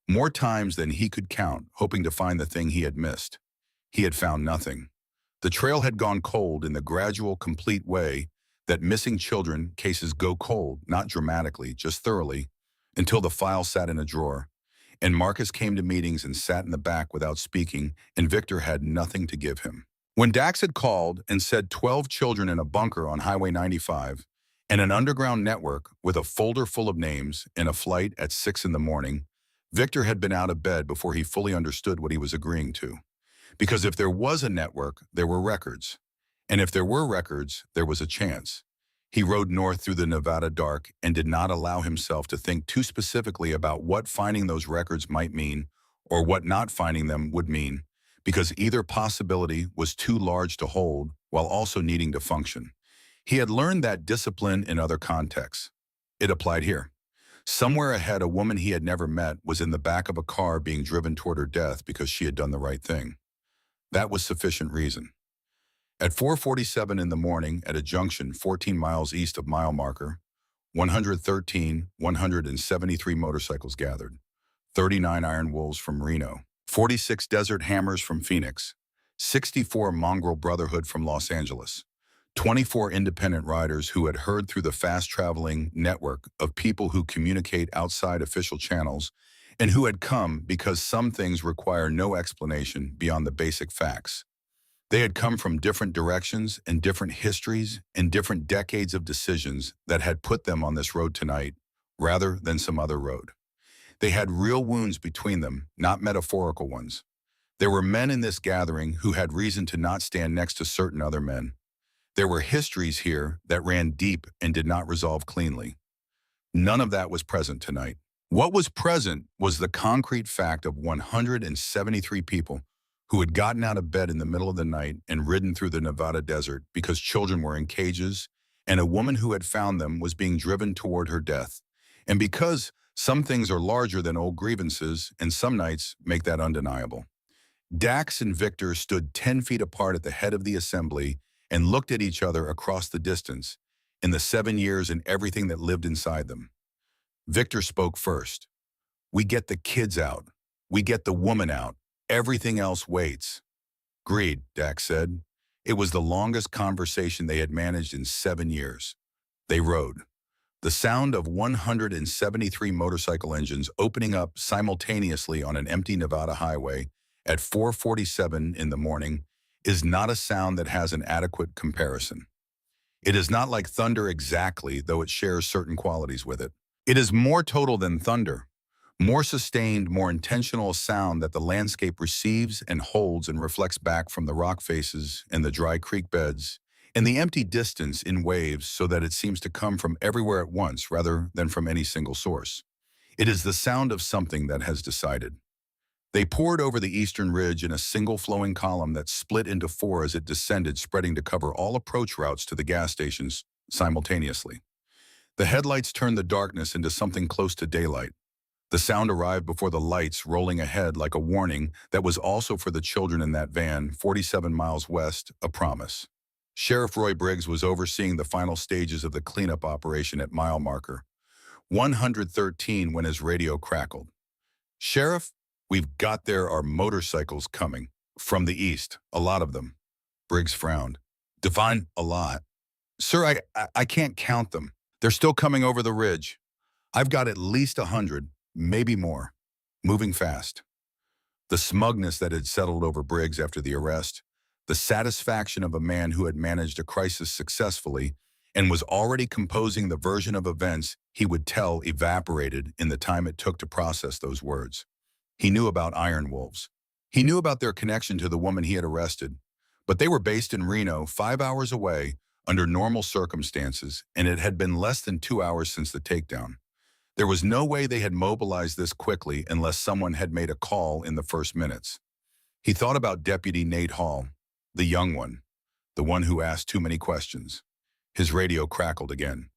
more times than he could count, hoping to find the thing he had missed. He had found nothing. The trail had gone cold in the gradual, complete way that missing children cases go cold, not dramatically, just thoroughly, until the file sat in a drawer. And Marcus came to meetings and sat in the back without speaking, and Victor had nothing to give him. When Dax had called and said 12 children in a bunker on Highway 95 and an underground network with a folder full of names and a flight at 6 in the morning, Victor had been out of bed before he fully understood what he was agreeing to. Because if there was a network, there were records. And if there were records, there was a chance. He rode north through the Nevada dark and did not allow himself to think too specifically about what finding those records might mean or what not finding them would mean, because either possibility was too large to hold while also needing to function. He had learned that discipline in other contexts. It applied here. Somewhere ahead, a woman he had never met was in the back of a car being driven toward her death because she had done the right thing. That was sufficient reason. At 4:47 in the morning at a junction 14 miles east of mile marker, 173 motorcycles gathered, 39 Iron Wolves from Reno, 46 Desert Hammers from Phoenix, 64 Mongrel Brotherhood from Los Angeles, 24 independent riders who had heard through the fast-traveling network of people who communicate outside official channels and who had come because some things require no explanation beyond the basic facts. They had come from different directions and different histories and different decades of decisions that had put them on this road tonight rather than some other road. They had real wounds between them, not metaphorical ones. There were men in this gathering who had reason to not stand next to certain other men. There were histories here that ran deep and did not resolve cleanly. None of that was present tonight. What was present was the concrete fact of 173 people who had gotten out of bed in the middle of the night and ridden through the Nevada desert because children were in cages and a woman who had found them was being driven toward her death. And because some things are larger than old grievances, and some nights make that undeniable. Dax and Victor stood 10 feet apart at the head of the assembly and looked at each other across the distance in the 7 years and everything that lived inside them. Victor spoke first. "We get the kids out. We get the woman out. Everything else waits." "Agreed," Dax said. It was the longest conversation they had managed in 7 years. They rode. The sound of 173 motorcycle engines opening up simultaneously on an empty Nevada highway at 4:47 in the morning is not a sound that has an adequate comparison. It is not like thunder exactly, though it shares certain qualities with it. It is more total than thunder, more sustained, more intentional sound that the landscape receives and holds and reflects back from the rock faces and the dry creek beds and the empty distance in waves so that it seems to come from everywhere at once rather than from any single source. It is the sound of something that has decided. They poured over the eastern ridge in a single flowing column that split into 4 as it descended, spreading to cover all approach routes to the gas stations simultaneously. The headlights turned the darkness into something close to daylight. The sound arrived before the lights, rolling ahead like a warning that was also for the children in that van, 47 miles west, a promise. Sheriff Roy Briggs was overseeing the final stages of the cleanup operation at mile marker 113 when his radio crackled. "Sheriff, we've got there are motorcycles coming. From the east, a lot of them." Briggs frowned. "Define a lot." "Sir, I can't count them. They're still coming over the ridge. I've got at least 100, maybe more. Moving fast." The smugness that had settled over Briggs after the arrest, the satisfaction of a man who had managed a crisis successfully and was already composing the version of events he would tell, evaporated in the time it took to process those words. He knew about Iron Wolves. He knew about their connection to the woman he had arrested, but they were based in Reno, 5 hours away, under normal circumstances, and it had been less than 2 hours since the takedown. There was no way they had mobilized this quickly unless someone had made a call in the first minutes. He thought about Deputy Nate Hall, the young one, the one who asked too many questions. His radio crackled again.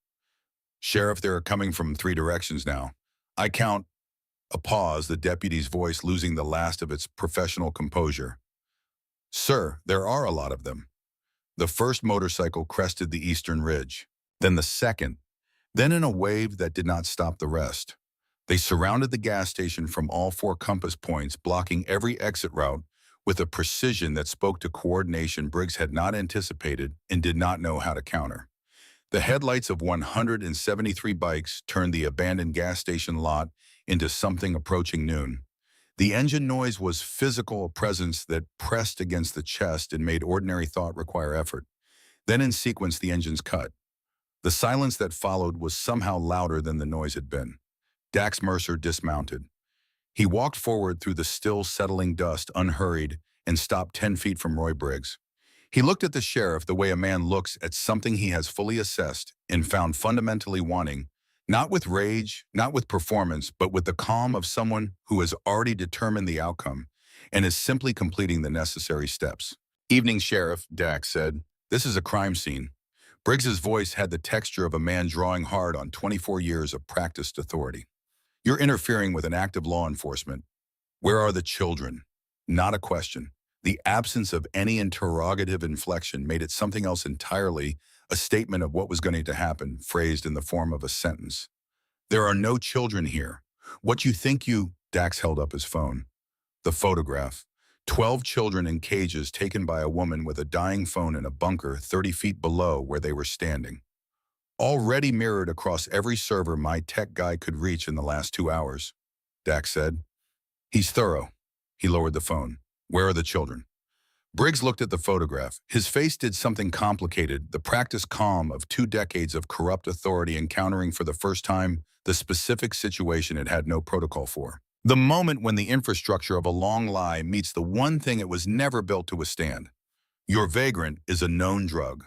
"Sheriff, they're coming from 3 directions now. I count—" A pause, the deputy's voice losing the last of its professional composure. "Sir, there are a lot of them." The first motorcycle crested the eastern ridge, then the second, then in a wave that did not stop the rest. They surrounded the gas station from all 4 compass points, blocking every exit route with a precision that spoke to coordination Briggs had not anticipated and did not know how to counter. The headlights of 173 bikes turned the abandoned gas station lot into something approaching noon. The engine noise was physical, a presence that pressed against the chest and made ordinary thought require effort. Then in sequence, the engines cut. The silence that followed was somehow louder than the noise had been. Dax Mercer dismounted. He walked forward through the still settling dust, unhurried, and stopped 10 feet from Roy Briggs. He looked at the sheriff the way a man looks at something he has fully assessed and found fundamentally wanting, not with rage, not with performance, but with the calm of someone who has already determined the outcome and is simply completing the necessary steps. "Evening, Sheriff," Dax said. "This is a crime scene." Briggs's voice had the texture of a man drawing hard on 24 years of practiced authority. "You're interfering with an act of law enforcement. Where are the children?" Not a question. The absence of any interrogative inflection made it something else entirely, a statement of what was going to happen, phrased in the form of a sentence. "There are no children here. What you think you—" Dax held up his phone. The photograph. 12 children in cages taken by a woman with a dying phone in a bunker 30 feet below where they were standing. "Already mirrored across every server my tech guy could reach in the last 2 hours, Dax said. "He's thorough." He lowered the phone. "Where are the children?" Briggs looked at the photograph. His face did something complicated, the practiced calm of 2 decades of corrupt authority encountering for the first time the specific situation it had no protocol for. The moment when the infrastructure of a long lie meets the one thing it was never built to withstand. "Your vagrant is a known drug."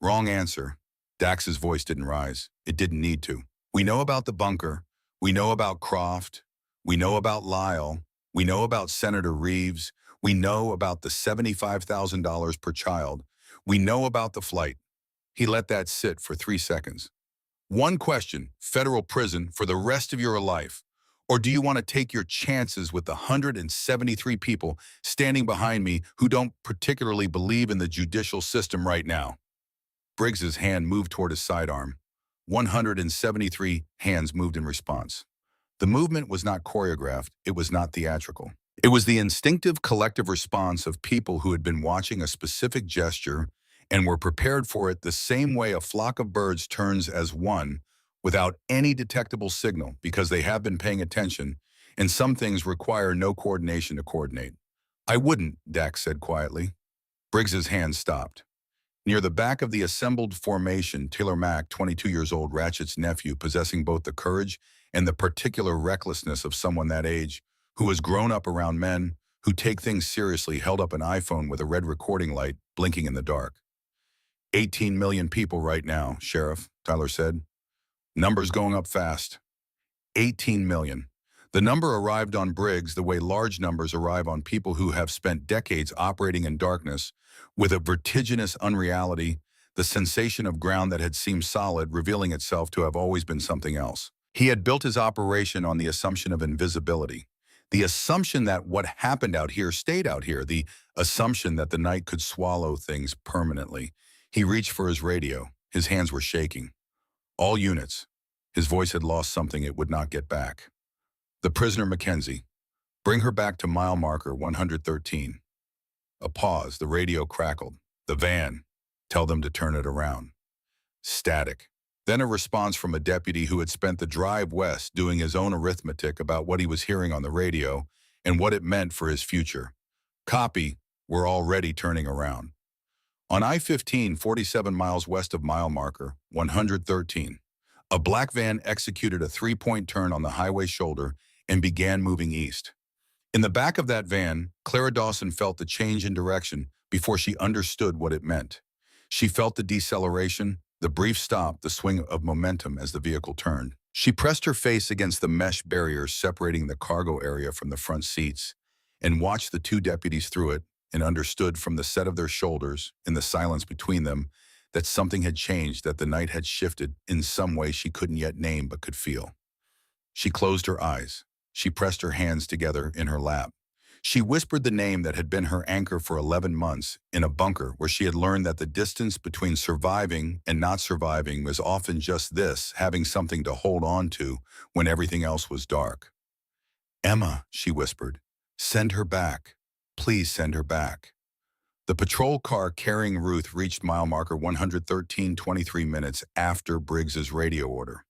"Wrong answer." Dax's voice didn't rise. It didn't need to. "We know about the bunker. We know about Croft. We know about Lyle. We know about Senator Reeves. We know about the $75,000 per child. We know about the flight." He let that sit for 3 seconds. "One question, federal prison for the rest of your life. Or do you want to take your chances with the 173 people standing behind me who don't particularly believe in the judicial system right now?" Briggs's hand moved toward his sidearm. 173 hands moved in response. The movement was not choreographed, it was not theatrical. It was the instinctive collective response of people who had been watching a specific gesture and were prepared for it the same way a flock of birds turns as one, without any detectable signal, because they have been paying attention, and some things require no coordination to coordinate. "I wouldn't," Dax said quietly. Briggs's hand stopped. Near the back of the assembled formation, Taylor Mack, 22 years old, Ratchet's nephew, possessing both the courage and the particular recklessness of someone that age, who has grown up around men who take things seriously, held up an iPhone with a red recording light blinking in the dark. 18 million people right now, Sheriff, Tyler said. Numbers going up fast. 18 million. The number arrived on Briggs the way large numbers arrive on people who have spent decades operating in darkness, with a vertiginous unreality, the sensation of ground that had seemed solid revealing itself to have always been something else. He had built his operation on the assumption of invisibility, the assumption that what happened out here stayed out here, the assumption that the night could swallow things permanently. He reached for his radio. His hands were shaking. All units. His voice had lost something it would not get back. The prisoner Mackenzie. Bring her back to mile marker 113. A pause. The radio crackled. The van. Tell them to turn it around. Static. Then a response from a deputy who had spent the drive west doing his own arithmetic about what he was hearing on the radio and what it meant for his future. Copy, we're already turning around. On I-15, 47 miles west of mile marker 113, a black van executed a three-point turn on the highway shoulder and began moving east. In the back of that van, Clara Dawson felt the change in direction before she understood what it meant. She felt the deceleration, the brief stop, the swing of momentum as the vehicle turned. She pressed her face against the mesh barriers separating the cargo area from the front seats and watched the two deputies through it and understood from the set of their shoulders, in the silence between them, that something had changed, that the night had shifted in some way she couldn't yet name but could feel. She closed her eyes. She pressed her hands together in her lap. She whispered the name that had been her anchor for 11 months in a bunker where she had learned that the distance between surviving and not surviving was often just this, having something to hold on to when everything else was dark. Emma, she whispered, send her back. Please send her back. The patrol car carrying Ruth reached mile marker 113 23 minutes after Briggs's radio order.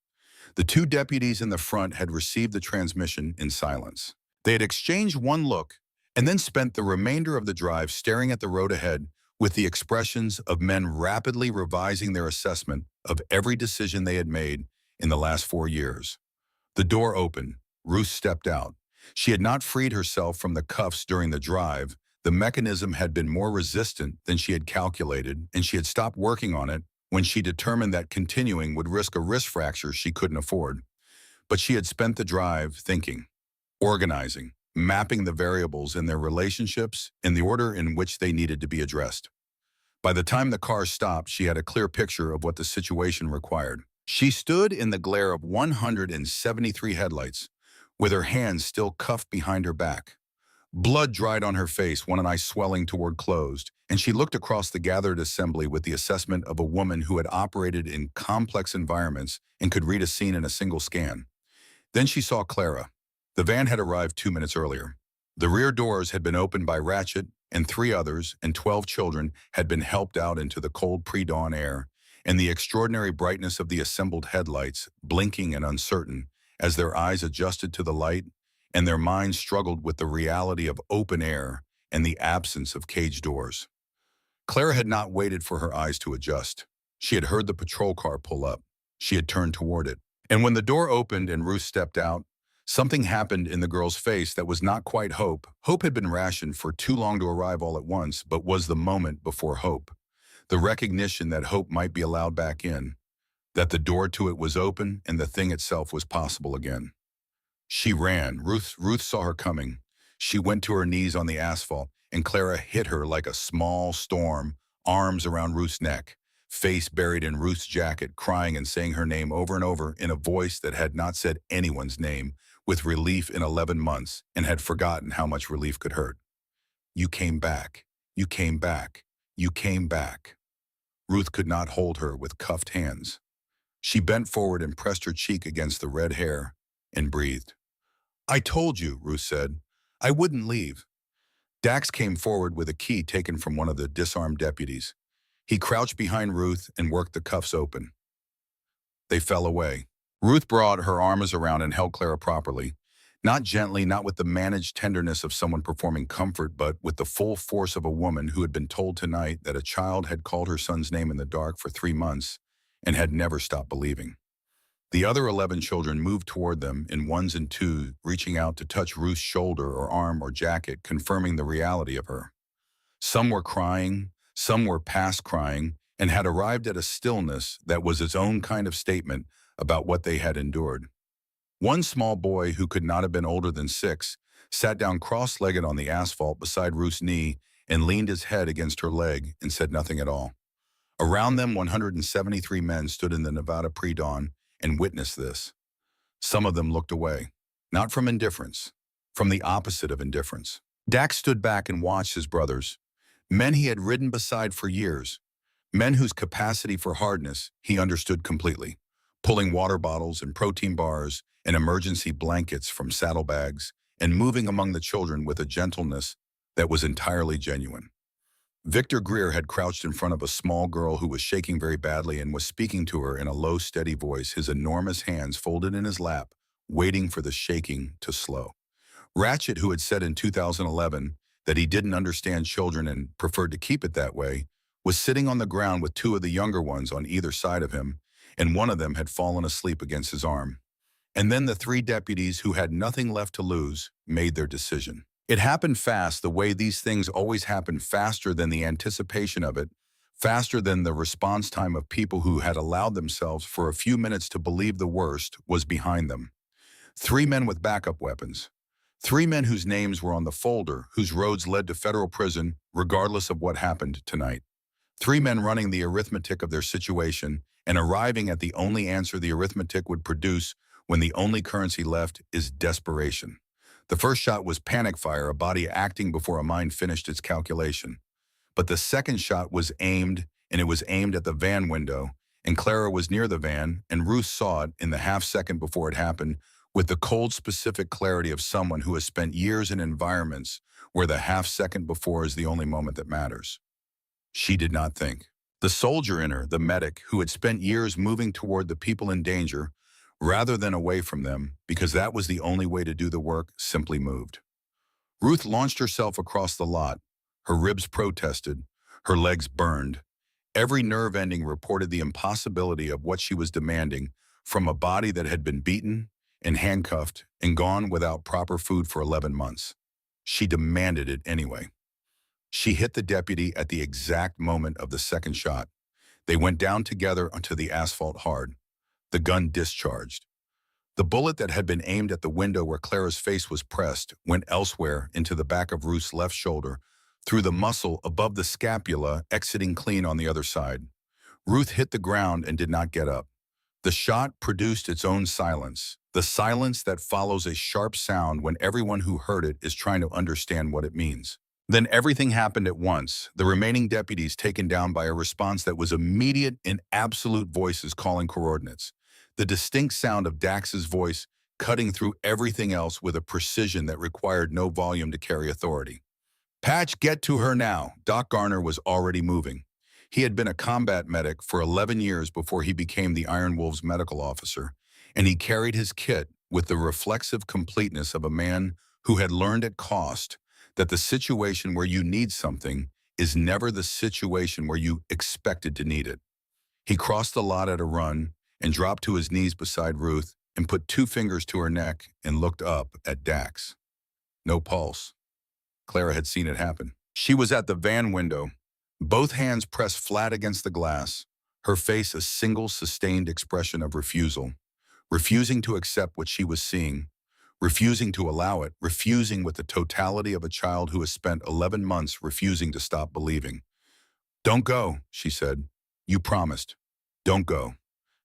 The two deputies in the front had received the transmission in silence. They had exchanged one look and then spent the remainder of the drive staring at the road ahead with the expressions of men rapidly revising their assessment of every decision they had made in the last 4 years. The door opened. Ruth stepped out. She had not freed herself from the cuffs during the drive. The mechanism had been more resistant than she had calculated, and she had stopped working on it when she determined that continuing would risk a wrist fracture she couldn't afford. But she had spent the drive thinking, organizing, mapping the variables in their relationships in the order in which they needed to be addressed. By the time the car stopped, she had a clear picture of what the situation required. She stood in the glare of 173 headlights, with her hands still cuffed behind her back. Blood dried on her face, one eye swelling toward closed, and she looked across the gathered assembly with the assessment of a woman who had operated in complex environments and could read a scene in a single scan. Then she saw Clara. The van had arrived 2 minutes earlier. The rear doors had been opened by Ratchet, and 3 others and 12 children had been helped out into the cold pre-dawn air, and the extraordinary brightness of the assembled headlights, blinking and uncertain, as their eyes adjusted to the light, and their minds struggled with the reality of open air and the absence of cage doors. Clara had not waited for her eyes to adjust. She had heard the patrol car pull up. She had turned toward it. And when the door opened and Ruth stepped out, something happened in the girl's face that was not quite hope. Hope had been rationed for too long to arrive all at once, but was the moment before hope. The recognition that hope might be allowed back in, that the door to it was open and the thing itself was possible again. She ran. Ruth saw her coming. She went to her knees on the asphalt, and Clara hit her like a small storm, arms around Ruth's neck, face buried in Ruth's jacket, crying and saying her name over and over in a voice that had not said anyone's name, with relief in 11 months, and had forgotten how much relief could hurt. You came back. You came back. You came back. Ruth could not hold her with cuffed hands. She bent forward and pressed her cheek against the red hair and breathed. I told you, Ruth said. I wouldn't leave. Dax came forward with a key taken from one of the disarmed deputies. He crouched behind Ruth and worked the cuffs open. They fell away. Ruth brought her arms around and held Clara properly, not gently, not with the managed tenderness of someone performing comfort, but with the full force of a woman who had been told tonight that a child had called her son's name in the dark for 3 months and had never stopped believing. The other 11 children moved toward them in ones and twos, reaching out to touch Ruth's shoulder or arm or jacket, confirming the reality of her. Some were crying, some were past crying, and had arrived at a stillness that was its own kind of statement about what they had endured. One small boy, who could not have been older than 6, sat down cross-legged on the asphalt beside Ruth's knee and leaned his head against her leg and said nothing at all. Around them, 173 men stood in the Nevada pre-dawn and witnessed this. Some of them looked away, not from indifference, from the opposite of indifference. Dax stood back and watched his brothers, men he had ridden beside for years, men whose capacity for hardness he understood completely, pulling water bottles and protein bars and emergency blankets from saddlebags and moving among the children with a gentleness that was entirely genuine. Victor Greer had crouched in front of a small girl who was shaking very badly and was speaking to her in a low, steady voice, his enormous hands folded in his lap, waiting for the shaking to slow. Ratchet, who had said in 2011 that he didn't understand children and preferred to keep it that way, was sitting on the ground with two of the younger ones on either side of him, and one of them had fallen asleep against his arm. And then the three deputies, who had nothing left to lose, made their decision. It happened fast, the way these things always happen, faster than the anticipation of it, faster than the response time of people who had allowed themselves for a few minutes to believe the worst was behind them. Three men with backup weapons. Three men whose names were on the folder, whose roads led to federal prison, regardless of what happened tonight. Three men running the arithmetic of their situation and arriving at the only answer the arithmetic would produce when the only currency left is desperation. The first shot was panic fire, a body acting before a mind finished its calculation. But the second shot was aimed, and it was aimed at the van window, and Clara was near the van, and Ruth saw it in the half second before it happened, with the cold, specific clarity of someone who has spent years in environments where the half second before is the only moment that matters. She did not think. The soldier in her, the medic, who had spent years moving toward the people in danger, rather than away from them, because that was the only way to do the work, simply moved. Ruth launched herself across the lot. Her ribs protested, her legs burned. Every nerve ending reported the impossibility of what she was demanding from a body that had been beaten and handcuffed and gone without proper food for 11 months. She demanded it anyway. She hit the deputy at the exact moment of the second shot. They went down together onto the asphalt hard. The gun discharged. The bullet that had been aimed at the window where Clara's face was pressed went elsewhere into the back of Ruth's left shoulder, through the muscle above the scapula, exiting clean on the other side. Ruth hit the ground and did not get up. The shot produced its own silence, the silence that follows a sharp sound when everyone who heard it is trying to understand what it means. Then everything happened at once, the remaining deputies taken down by a response that was immediate in absolute voices calling coordinates. The distinct sound of Dax's voice cutting through everything else with a precision that required no volume to carry authority. Patch, get to her now. Doc Garner was already moving. He had been a combat medic for 11 years before he became the Iron Wolves medical officer, and he carried his kit with the reflexive completeness of a man who had learned at cost that the situation where you need something is never the situation where you expected to need it. He crossed the lot at a run and dropped to his knees beside Ruth and put two fingers to her neck and looked up at Dax. No pulse. Clara had seen it happen. She was at the van window, both hands pressed flat against the glass, her face a single sustained expression of refusal, refusing to accept what she was seeing, refusing to allow it, refusing with the totality of a child who has spent 11 months refusing to stop believing. Don't go, she said. You promised. Don't go.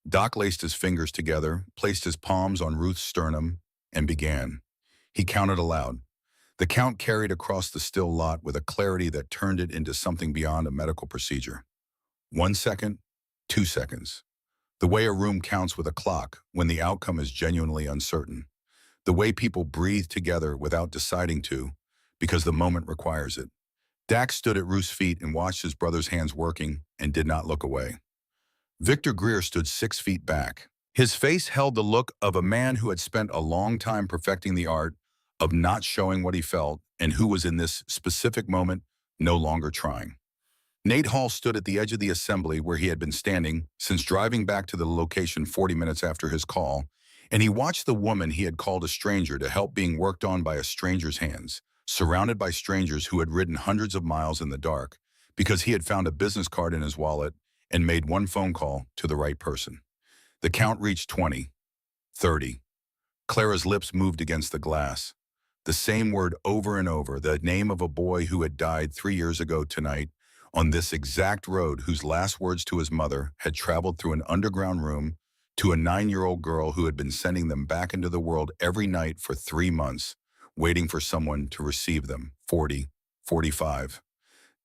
Doc laced his fingers together, placed his palms on Ruth's sternum, and began. He counted aloud. The count carried across the still lot with a clarity that turned it into something beyond a medical procedure. 1 second, 2 seconds. The way a room counts with a clock when the outcome is genuinely uncertain. The way people breathe together without deciding to, because the moment requires it. Dax stood at Ruth's feet and watched his brother's hands working and did not look away. Victor Greer stood 6 feet back. His face held the look of a man who had spent a long time perfecting the art of not showing what he felt and who was in this specific moment no longer trying. Nate Hall stood at the edge of the assembly where he had been standing since driving back to the location 40 minutes after his call, and he watched the woman he had called a stranger to help being worked on by a stranger's hands, surrounded by strangers who had ridden hundreds of miles in the dark because he had found a business card in his wallet and made one phone call to the right person. The count reached 20, 30. Clara's lips moved against the glass. The same word over and over, the name of a boy who had died 3 years ago tonight on this exact road, whose last words to his mother had traveled through an underground room to a 9-year-old girl who had been sending them back into the world every night for 3 months, waiting for someone to receive them. 40, 45.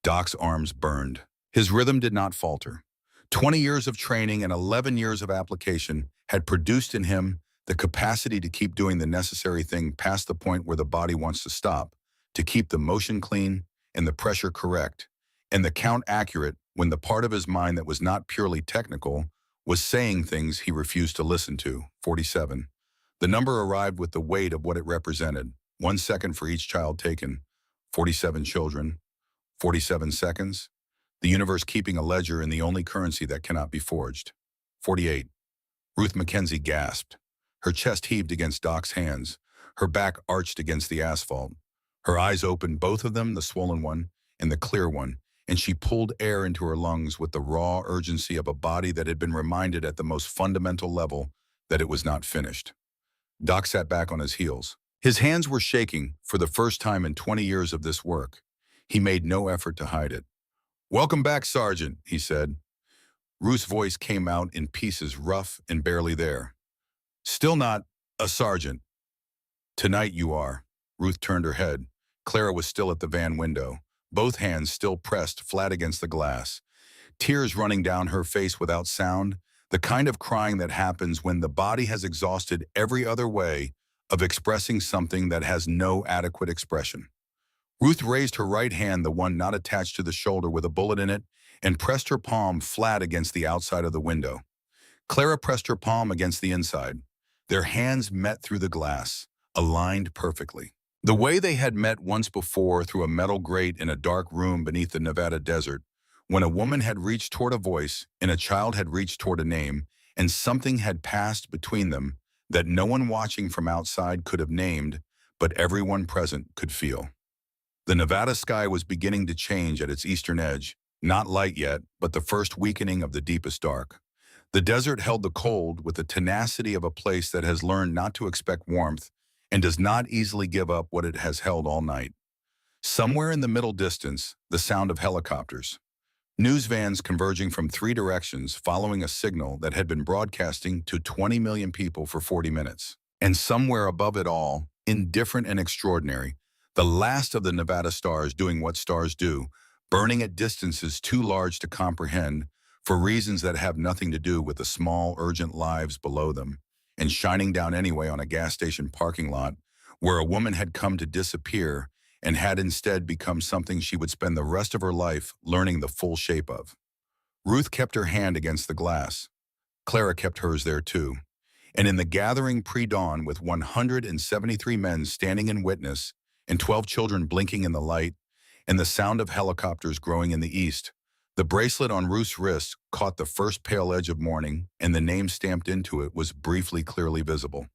Doc's arms burned. His rhythm did not falter. 20 years of training and 11 years of application had produced in him the capacity to keep doing the necessary thing past the point where the body wants to stop, to keep the motion clean and the pressure correct, and the count accurate when the part of his mind that was not purely technical was saying things he refused to listen to. 47. The number arrived with the weight of what it represented. 1 second for each child taken. 47 children. 47 seconds. The universe keeping a ledger in the only currency that cannot be forged. 48. Ruth Mackenzie gasped. Her chest heaved against Doc's hands. Her back arched against the asphalt. Her eyes opened, both of them, the swollen one and the clear one, and she pulled air into her lungs with the raw urgency of a body that had been reminded at the most fundamental level that it was not finished. Doc sat back on his heels. His hands were shaking for the first time in 20 years of this work. He made no effort to hide it. "Welcome back, Sergeant," he said. Ruth's voice came out in pieces, rough and barely there. "Still not a sergeant. Tonight you are." Ruth turned her head. Clara was still at the van window, both hands still pressed flat against the glass, tears running down her face without sound, the kind of crying that happens when the body has exhausted every other way of expressing something that has no adequate expression. Ruth raised her right hand, the one not attached to the shoulder with a bullet in it, and pressed her palm flat against the outside of the window. Clara pressed her palm against the inside. Their hands met through the glass, aligned perfectly. The way they had met once before through a metal grate in a dark room beneath the Nevada desert, when a woman had reached toward a voice and a child had reached toward a name, and something had passed between them that no one watching from outside could have named, but everyone present could feel. The Nevada sky was beginning to change at its eastern edge, not light yet, but the first weakening of the deepest dark. The desert held the cold with the tenacity of a place that has learned not to expect warmth and does not easily give up what it has held all night. Somewhere in the middle distance, the sound of helicopters. News vans converging from 3 directions following a signal that had been broadcasting to 20 million people for 40 minutes. And somewhere above it all, indifferent and extraordinary, the last of the Nevada stars doing what stars do, burning at distances too large to comprehend for reasons that have nothing to do with the small, urgent lives below them, and shining down anyway on a gas station parking lot where a woman had come to disappear and had instead become something she would spend the rest of her life learning the full shape of. Ruth kept her hand against the glass. Clara kept hers there too. And in the gathering pre-dawn, with 173 men standing in witness and 12 children blinking in the light and the sound of helicopters growing in the east, the bracelet on Ruth's wrist caught the first pale edge of morning, and the name stamped into it was briefly clearly visible.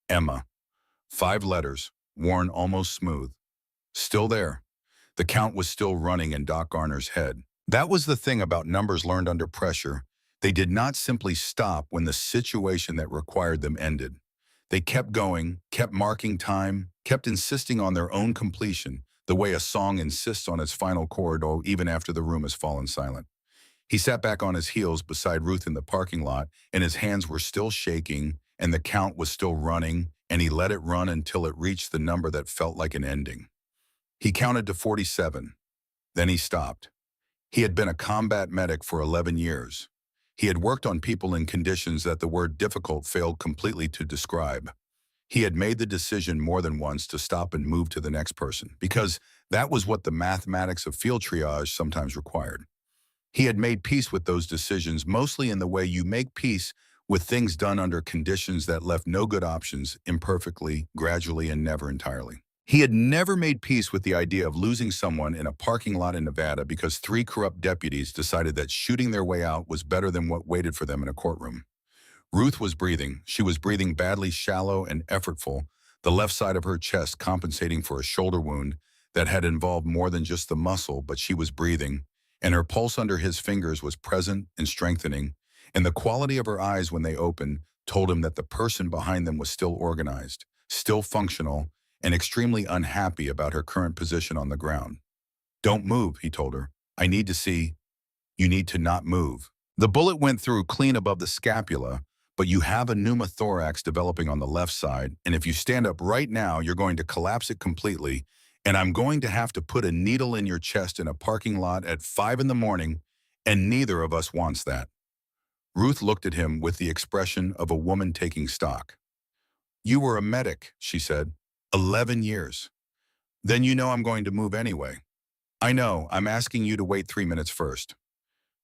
Emma. 5 letters, worn almost smooth. Still there. The count was still running in Doc Garner's head. That was the thing about numbers learned under pressure. They did not simply stop when the situation that required them ended. They kept going, kept marking time, kept insisting on their own completion, the way a song insists on its final chord, even after the room has fallen silent. He sat back on his heels beside Ruth in the parking lot, and his hands were still shaking, and the count was still running, and he let it run until it reached the number that felt like an ending. He counted to 47. Then he stopped. He had been a combat medic for 11 years. He had worked on people in conditions that the word difficult failed completely to describe. He had made the decision more than once to stop and move to the next person, because that was what the mathematics of field triage sometimes required. He had made peace with those decisions, mostly in the way you make peace with things done under conditions that left no good options, imperfectly, gradually, and never entirely. He had never made peace with the idea of losing someone in a parking lot in Nevada because 3 corrupt deputies decided that shooting their way out was better than what waited for them in a courtroom. Ruth was breathing. She was breathing badly, shallow and effortful, the left side of her chest compensating for a shoulder wound that had involved more than just the muscle, but she was breathing, and her pulse under his fingers was present and strengthening, and the quality of her eyes when they opened told him that the person behind them was still organized, still functional, and extremely unhappy about her current position on the ground. "Don't move," he told her. "I need to see. You need to not move." The bullet went through clean above the scapula, but you have a pneumothorax developing on the left side, and if you stand up right now, you're going to collapse it completely, and I'm going to have to put a needle in your chest in a parking lot at 5 in the morning, and neither of us wants that." Ruth looked at him with the expression of a woman taking stock. "You were a medic," she said. 11 years. "Then you know I'm going to move anyway." "I know, I'm asking you to wait 3 minutes first."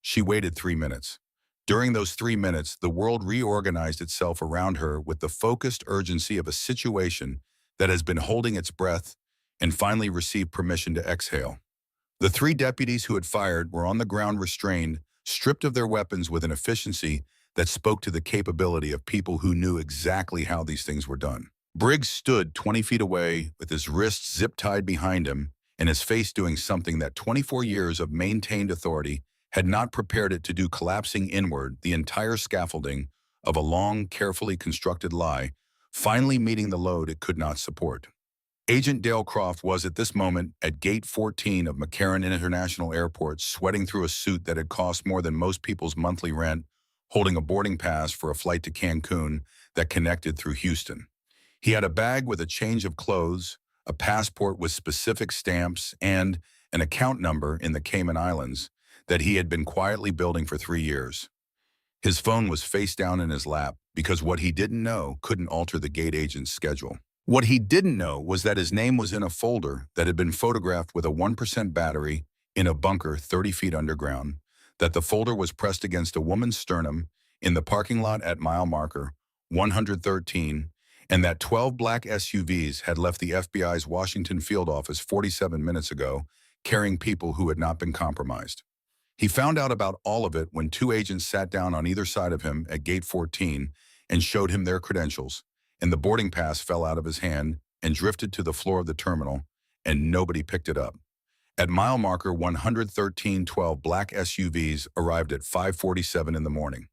She waited 3 minutes. During those 3 minutes, the world reorganized itself around her with the focused urgency of a situation that has been holding its breath and finally received permission to exhale. The three deputies who had fired were on the ground restrained, stripped of their weapons with an efficiency that spoke to the capability of people who knew exactly how these things were done. Briggs stood 20 feet away with his wrists zip-tied behind him and his face doing something that 24 years of maintained authority had not prepared it to do, collapsing inward, the entire scaffolding of a long, carefully constructed lie, finally meeting the load it could not support. Agent Dale Croft was at this moment at Gate 14 of McCarran International Airport, sweating through a suit that had cost more than most people's monthly rent, holding a boarding pass for a flight to Cancun that connected through Houston. He had a bag with a change of clothes, a passport with specific stamps, and an account number in the Cayman Islands that he had been quietly building for 3 years. His phone was face down in his lap because what he didn't know couldn't alter the gate agent's schedule. What he didn't know was that his name was in a folder that had been photographed with a 1% battery in a bunker 30 feet underground, that the folder was pressed against a woman's sternum in the parking lot at mile marker 113, and that 12 black SUVs had left the FBI's Washington field office 47 minutes ago, carrying people who had not been compromised. He found out about all of it when two agents sat down on either side of him at Gate 14 and showed him their credentials, and the boarding pass fell out of his hand and drifted to the floor of the terminal, and nobody picked it up. At mile marker 113, 12 black SUVs arrived at 5:47 in the morning.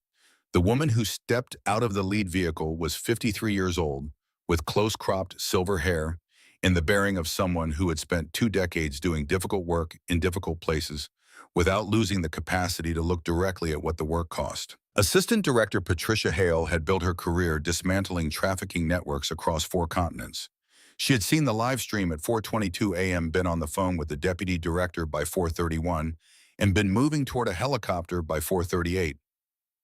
The woman who stepped out of the lead vehicle was 53 years old, with close-cropped silver hair, in the bearing of someone who had spent 2 decades doing difficult work in difficult places, without losing the capacity to look directly at what the work cost. Assistant Director Patricia Hale had built her career dismantling trafficking networks across 4 continents. She had seen the live stream at 4:22 a.m., been on the phone with the deputy director by 4:31, and been moving toward a helicopter by 4:38.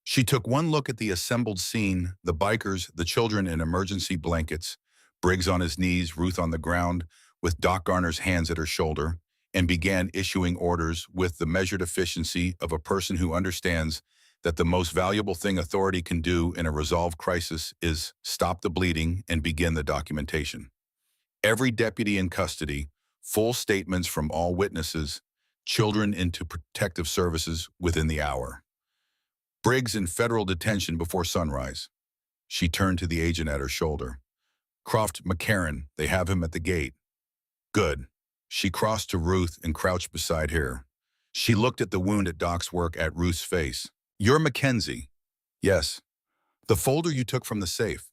She took one look at the assembled scene, the bikers, the children in emergency blankets, Briggs on his knees, Ruth on the ground, with Doc Garner's hands at her shoulder, and began issuing orders with the measured efficiency of a person who understands that the most valuable thing authority can do in a resolved crisis is stop the bleeding and begin the documentation. Every deputy in custody, full statements from all witnesses, children into protective services within the hour. Briggs in federal detention before sunrise. She turned to the agent at her shoulder. "Croft McCarran, they have him at the gate." "Good." She crossed to Ruth and crouched beside her. She looked at the wound at Doc's work at Ruth's face. "You're Mackenzie." "Yes." "The folder you took from the safe."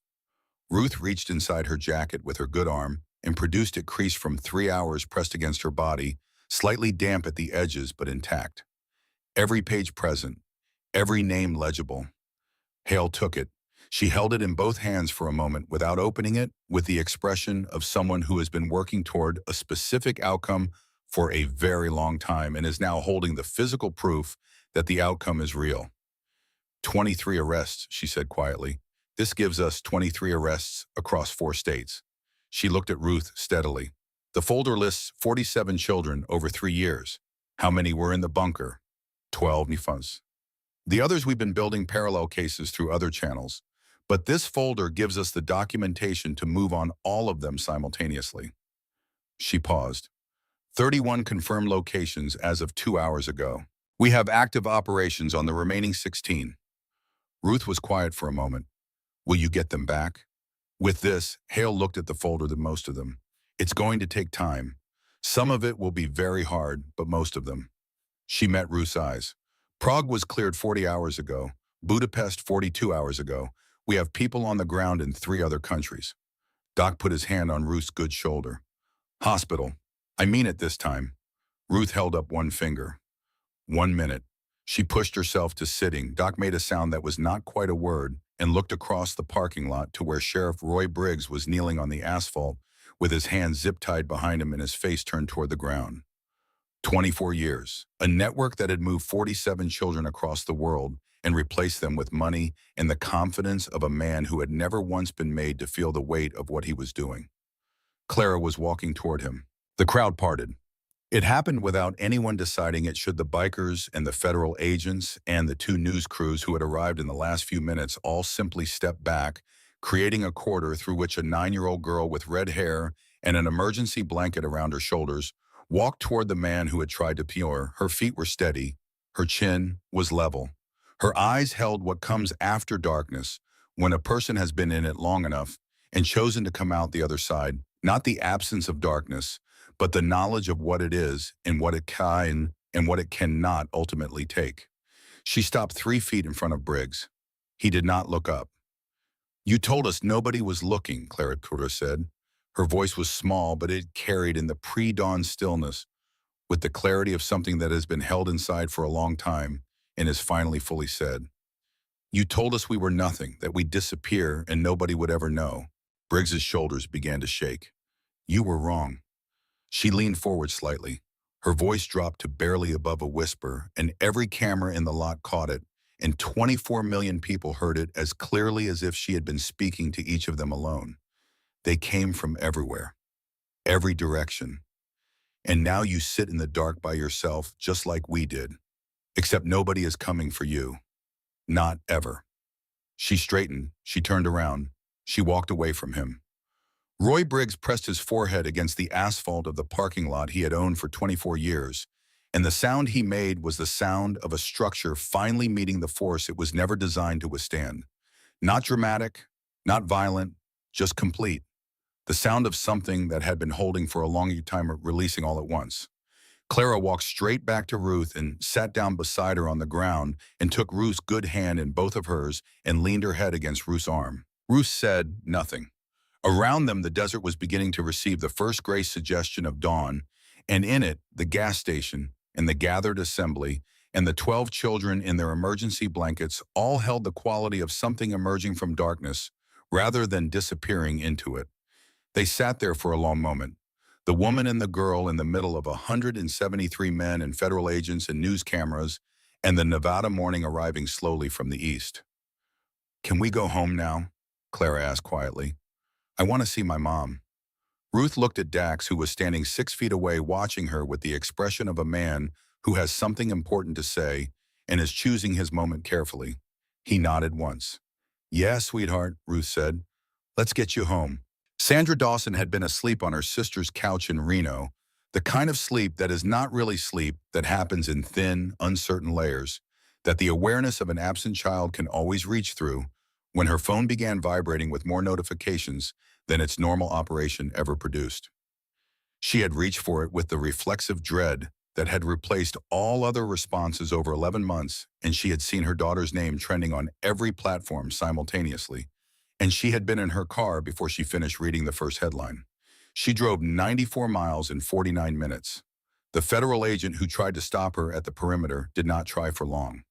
Ruth reached inside her jacket with her good arm and produced it, creased from 3 hours pressed against her body, slightly damp at the edges but intact. Every page present, every name legible. Hale took it. She held it in both hands for a moment without opening it, with the expression of someone who has been working toward a specific outcome for a very long time and is now holding the physical proof that the outcome is real. 23 arrests, she said quietly. This gives us 23 arrests across 4 states. She looked at Ruth steadily. The folder lists 47 children over 3 years. How many were in the bunker? 12 nifas. The others we've been building parallel cases through other channels, but this folder gives us the documentation to move on all of them simultaneously. She paused. 31 confirmed locations as of 2 hours ago. We have active operations on the remaining 16. Ruth was quiet for a moment. Will you get them back? With this, Hale looked at the folder that most of them. It's going to take time. Some of it will be very hard, but most of them. She met Ruth's eyes. Prague was cleared 40 hours ago. Budapest 42 hours ago. We have people on the ground in 3 other countries. Doc put his hand on Ruth's good shoulder. Hospital. I mean it this time. Ruth held up one finger. 1 minute. She pushed herself to sitting. Doc made a sound that was not quite a word and looked across the parking lot to where Sheriff Roy Briggs was kneeling on the asphalt with his hands zip-tied behind him and his face turned toward the ground. 24 years, a network that had moved 47 children across the world and replaced them with money and the confidence of a man who had never once been made to feel the weight of what he was doing. Clara was walking toward him. The crowd parted. It happened without anyone deciding it should. The bikers and the federal agents and the two news crews who had arrived in the last few minutes all simply stepped back, creating a corridor through which a 9-year-old girl with red hair and an emergency blanket around her shoulders walked toward the man who had tried to pee her. Her feet were steady. Her chin was level. Her eyes held what comes after darkness when a person has been in it long enough and chosen to come out the other side, not the absence of darkness, but the knowledge of what it is and what it can and what it cannot ultimately take. She stopped 3 feet in front of Briggs. He did not look up. "You told us nobody was looking," Clara Cooter said. Her voice was small, but it carried in the pre-dawn stillness with the clarity of something that has been held inside for a long time and is finally fully said. "You told us we were nothing, that we'd disappear and nobody would ever know." Briggs's shoulders began to shake. "You were wrong." She leaned forward slightly. Her voice dropped to barely above a whisper, and every camera in the lot caught it, and 24 million people heard it as clearly as if she had been speaking to each of them alone. They came from everywhere, every direction. And now you sit in the dark by yourself, just like we did. Except nobody is coming for you. Not ever. She straightened. She turned around. She walked away from him. Roy Briggs pressed his forehead against the asphalt of the parking lot he had owned for 24 years, and the sound he made was the sound of a structure finally meeting the force it was never designed to withstand. Not dramatic, not violent, just complete. The sound of something that had been holding for a long time releasing all at once. Clara walked straight back to Ruth and sat down beside her on the ground and took Ruth's good hand in both of hers and leaned her head against Ruth's arm. Ruth said nothing. Around them, the desert was beginning to receive the first gray suggestion of dawn, and in it, the gas station and the gathered assembly and the 12 children in their emergency blankets all held the quality of something emerging from darkness rather than disappearing into it. They sat there for a long moment, the woman and the girl in the middle of 173 men and federal agents and news cameras, and the Nevada morning arriving slowly from the east. "Can we go home now?" Clara asked quietly. "I want to see my mom." Ruth looked at Dax, who was standing 6 feet away watching her with the expression of a man who has something important to say and is choosing his moment carefully. He nodded once. "Yes, sweetheart," Ruth said. "Let's get you home." Sandra Dawson had been asleep on her sister's couch in Reno, the kind of sleep that is not really sleep, that happens in thin, uncertain layers, that the awareness of an absent child can always reach through, when her phone began vibrating with more notifications than its normal operation ever produced. She had reached for it with the reflexive dread that had replaced all other responses over 11 months, and she had seen her daughter's name trending on every platform simultaneously, and she had been in her car before she finished reading the first headline. She drove 94 miles in 49 minutes. The federal agent who tried to stop her at the perimeter did not try for long.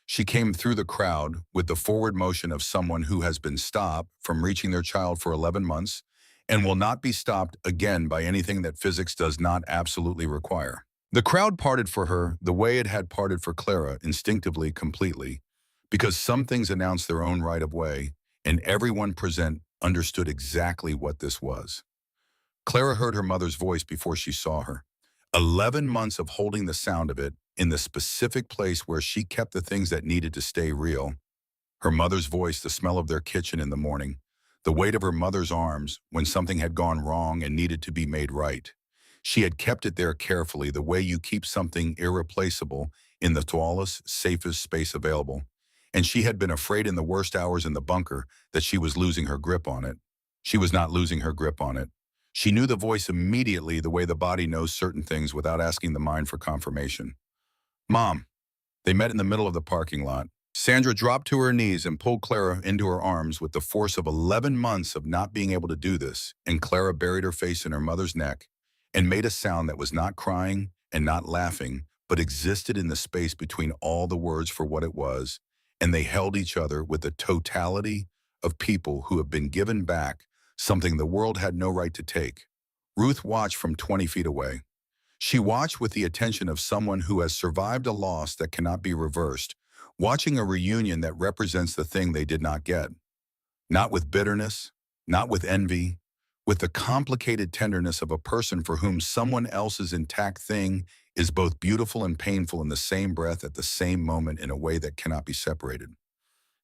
She came through the crowd with the forward motion of someone who has been stopped from reaching their child for 11 months and will not be stopped again by anything that physics does not absolutely require. The crowd parted for her the way it had parted for Clara, instinctively, completely, because some things announced their own right of way, and everyone present understood exactly what this was. Clara heard her mother's voice before she saw her. 11 months of holding the sound of it in the specific place where she kept the things that needed to stay real. Her mother's voice, the smell of their kitchen in the morning, the weight of her mother's arms when something had gone wrong and needed to be made right. She had kept it there carefully, the way you keep something irreplaceable in the tallest, safest space available. And she had been afraid in the worst hours in the bunker that she was losing her grip on it. She was not losing her grip on it. She knew the voice immediately, the way the body knows certain things without asking the mind for confirmation. "Mom." They met in the middle of the parking lot. Sandra dropped to her knees and pulled Clara into her arms with the force of 11 months of not being able to do this, and Clara buried her face in her mother's neck and made a sound that was not crying and not laughing, but existed in the space between all the words for what it was, and they held each other with the totality of people who have been given back something the world had no right to take. Ruth watched from 20 feet away. She watched with the attention of someone who has survived a loss that cannot be reversed, watching a reunion that represents the thing they did not get. Not with bitterness, not with envy, with the complicated tenderness of a person for whom someone else's intact thing is both beautiful and painful in the same breath at the same moment in a way that cannot be separated.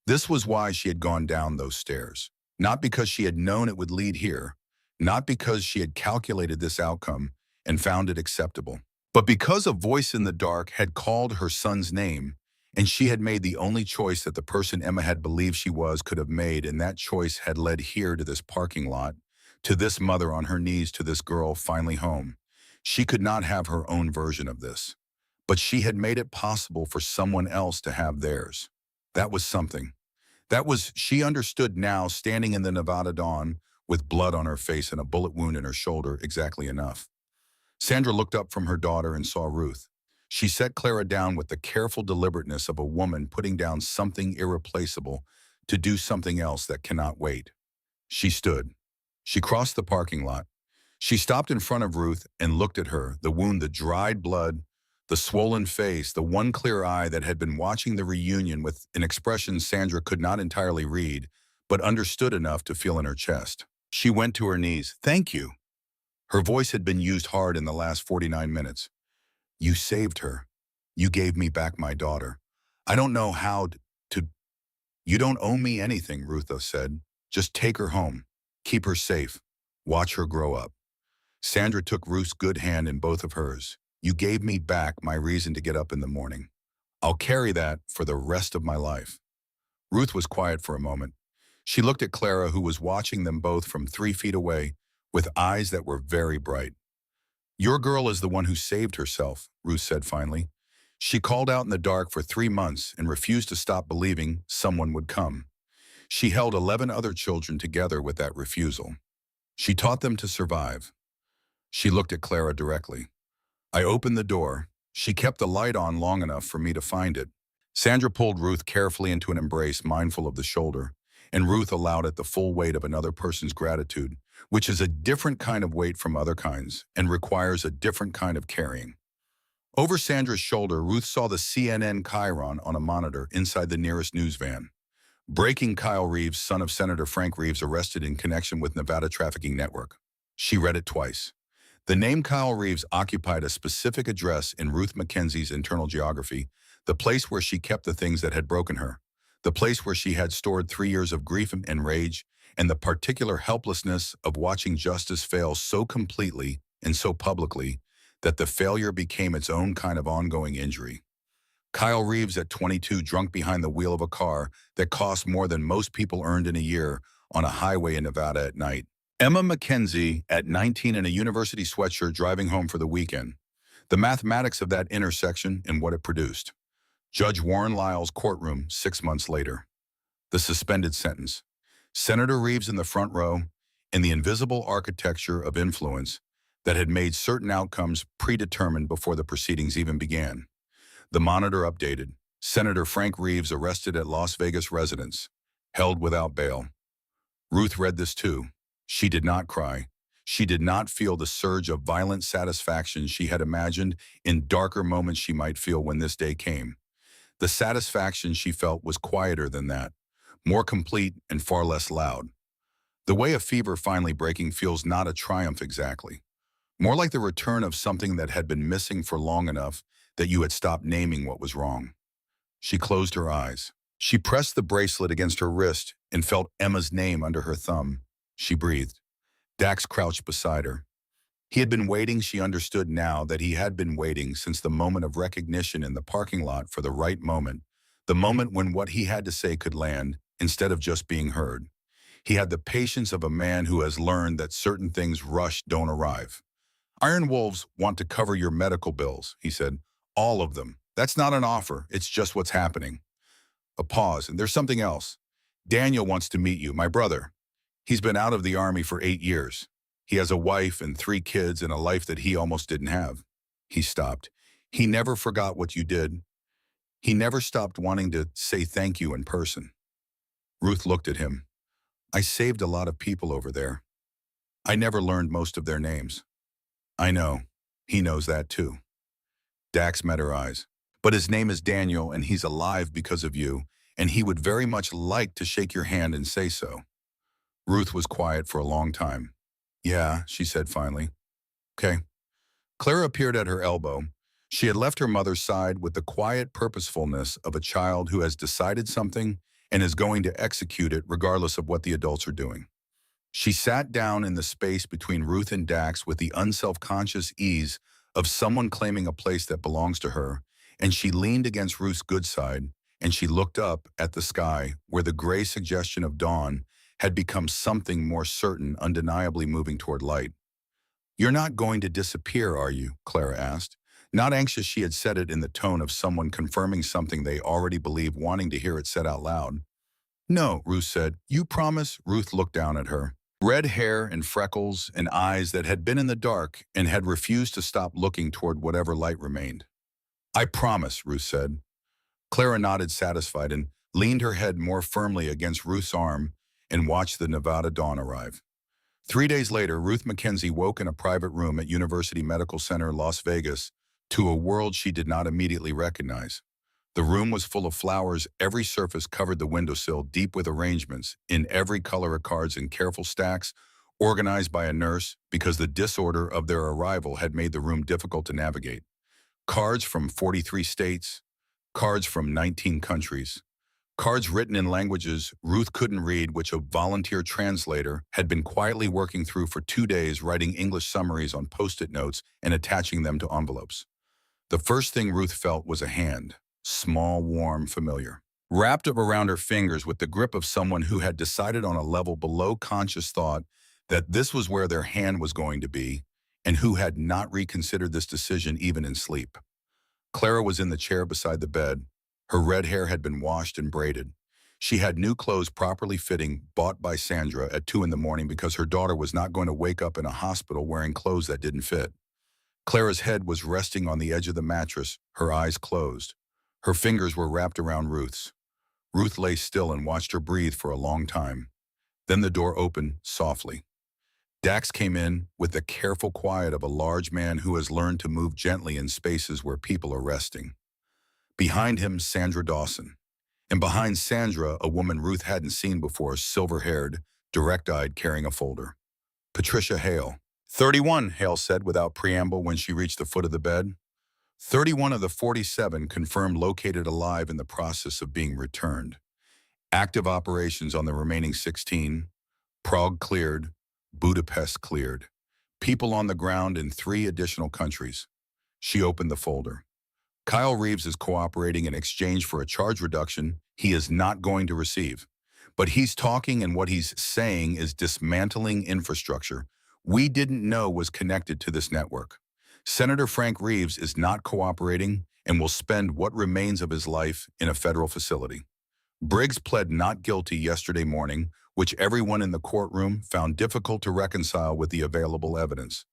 This was why she had gone down those stairs. Not because she had known it would lead here, not because she had calculated this outcome and found it acceptable, but because a voice in the dark had called her son's name, and she had made the only choice that the person Emma had believed she was could have made, and that choice had led here to this parking lot, to this mother on her knees, to this girl finally home. She could not have her own version of this, but she had made it possible for someone else to have theirs. That was something. She understood now, standing in the Nevada dawn, with blood on her face and a bullet wound in her shoulder, exactly enough. Sandra looked up from her daughter and saw Ruth. She set Clara down with the careful deliberateness of a woman putting down something irreplaceable to do something else that cannot wait. She stood. She crossed the parking lot. She stopped in front of Ruth and looked at her, the wound, the dried blood, the swollen face, the one clear eye that had been watching the reunion with an expression Sandra could not entirely read, but understood enough to feel in her chest. She went to her knees. "Thank you." Her voice had been used hard in the last 49 minutes. "You saved her. You gave me back my daughter. I don't know how to. You don't owe me anything," Rutha said. "Just take her home. Keep her safe. Watch her grow up." Sandra took Ruth's good hand in both of hers. "You gave me back my reason to get up in the morning. I'll carry that for the rest of my life." Ruth was quiet for a moment. She looked at Clara, who was watching them both from 3 feet away, with eyes that were very bright. "Your girl is the one who saved herself," Ruth said finally. "She called out in the dark for 3 months and refused to stop believing someone would come. She held 11 other children together with that refusal. She taught them to survive." She looked at Clara directly. "I opened the door. She kept the light on long enough for me to find it." Sandra pulled Ruth carefully into an embrace, mindful of the shoulder, and Ruth allowed it the full weight of another person's gratitude, which is a different kind of weight from other kinds and requires a different kind of carrying. Over Sandra's shoulder, Ruth saw the CNN chyron on a monitor inside the nearest news van. "Breaking: Kyle Reeves, son of Senator Frank Reeves, arrested in connection with Nevada trafficking network." She read it twice. The name Kyle Reeves occupied a specific address in Ruth Mackenzie's internal geography, the place where she kept the things that had broken her, the place where she had stored 3 years of grief and rage, and the particular helplessness of watching justice fail so completely and so publicly that the failure became its own kind of ongoing injury. Kyle Reeves at 22, drunk behind the wheel of a car that cost more than most people earned in a year on a highway in Nevada at night. Emma Mackenzie at 19 in a university sweatshirt driving home for the weekend. The mathematics of that intersection and what it produced. Judge Warren Lyle's courtroom 6 months later. The suspended sentence. Senator Reeves in the front row, and the invisible architecture of influence that had made certain outcomes predetermined before the proceedings even began. The monitor updated. Senator Frank Reeves arrested at Las Vegas residence, held without bail. Ruth read this too. She did not cry. She did not feel the surge of violent satisfaction she had imagined in darker moments she might feel when this day came. The satisfaction she felt was quieter than that, more complete and far less loud. The way a fever finally breaking feels, not a triumph exactly. More like the return of something that had been missing for long enough that you had stopped naming what was wrong. She closed her eyes. She pressed the bracelet against her wrist and felt Emma's name under her thumb. She breathed. Dax crouched beside her. He had been waiting. She understood now that he had been waiting since the moment of recognition in the parking lot for the right moment, the moment when what he had to say could land instead of just being heard. He had the patience of a man who has learned that certain things rushed don't arrive. "Iron Wolves want to cover your medical bills," he said. "All of them. That's not an offer. It's just what's happening." A pause, and "There's something else. Daniel wants to meet you, my brother. He's been out of the Army for 8 years. He has a wife and 3 kids and a life that he almost didn't have." He stopped. "He never forgot what you did. He never stopped wanting to say thank you in person. Ruth looked at him. I saved a lot of people over there. I never learned most of their names. I know. He knows that too. Dax met her eyes. But his name is Daniel and he's alive because of you, and he would very much like to shake your hand and say so. Ruth was quiet for a long time. Yeah, she said finally. Okay. Clara appeared at her elbow. She had left her mother's side with the quiet purposefulness of a child who has decided something and is going to execute it regardless of what the adults are doing. She sat down in the space between Ruth and Dax with the unself-conscious ease of someone claiming a place that belongs to her, and she leaned against Ruth's good side, and she looked up at the sky where the gray suggestion of dawn had become something more certain, undeniably moving toward light. You're not going to disappear, are you? Clara asked. Not anxious, she had said it in the tone of someone confirming something they already believe, wanting to hear it said out loud. No, Ruth said. You promise? Ruth looked down at her. Red hair and freckles and eyes that had been in the dark and had refused to stop looking toward whatever light remained. I promise, Ruth said. Clara nodded, satisfied, and leaned her head more firmly against Ruth's arm and watched the Nevada dawn arrive. 3 days later, Ruth Mackenzie woke in a private room at University Medical Center, Las Vegas, to a world she did not immediately recognize. The room was full of flowers. Every surface covered the windowsill, deep with arrangements, in every color of cards in careful stacks, organized by a nurse because the disorder of their arrival had made the room difficult to navigate. Cards from 43 states, cards from 19 countries, cards written in languages Ruth couldn't read, which a volunteer translator had been quietly working through for 2 days, writing English summaries on Post-it notes and attaching them to envelopes. The first thing Ruth felt was a hand, small, warm, familiar, wrapped up around her fingers with the grip of someone who had decided on a level below conscious thought that this was where their hand was going to be, and who had not reconsidered this decision even in sleep. Clara was in the chair beside the bed. Her red hair had been washed and braided. She had new clothes properly fitting, bought by Sandra at 2 in the morning because her daughter was not going to wake up in a hospital wearing clothes that didn't fit. Clara's head was resting on the edge of the mattress, her eyes closed. Her fingers were wrapped around Ruth's. Ruth lay still and watched her breathe for a long time. Then the door opened softly. Dax came in with the careful quiet of a large man who has learned to move gently in spaces where people are resting. Behind him, Sandra Dawson. And behind Sandra, a woman Ruth hadn't seen before, silver-haired, direct-eyed, carrying a folder. Patricia Hale. 31, Hale said without preamble when she reached the foot of the bed. 31 of the 47 confirmed located alive, in the process of being returned. Active operations on the remaining 16. Prague cleared. Budapest cleared. People on the ground in 3 additional countries. She opened the folder. Kyle Reeves is cooperating in exchange for a charge reduction he is not going to receive. But he's talking, and what he's saying is dismantling infrastructure we didn't know was connected to this network. Senator Frank Reeves is not cooperating and will spend what remains of his life in a federal facility. Briggs pled not guilty yesterday morning, which everyone in the courtroom found difficult to reconcile with the available evidence.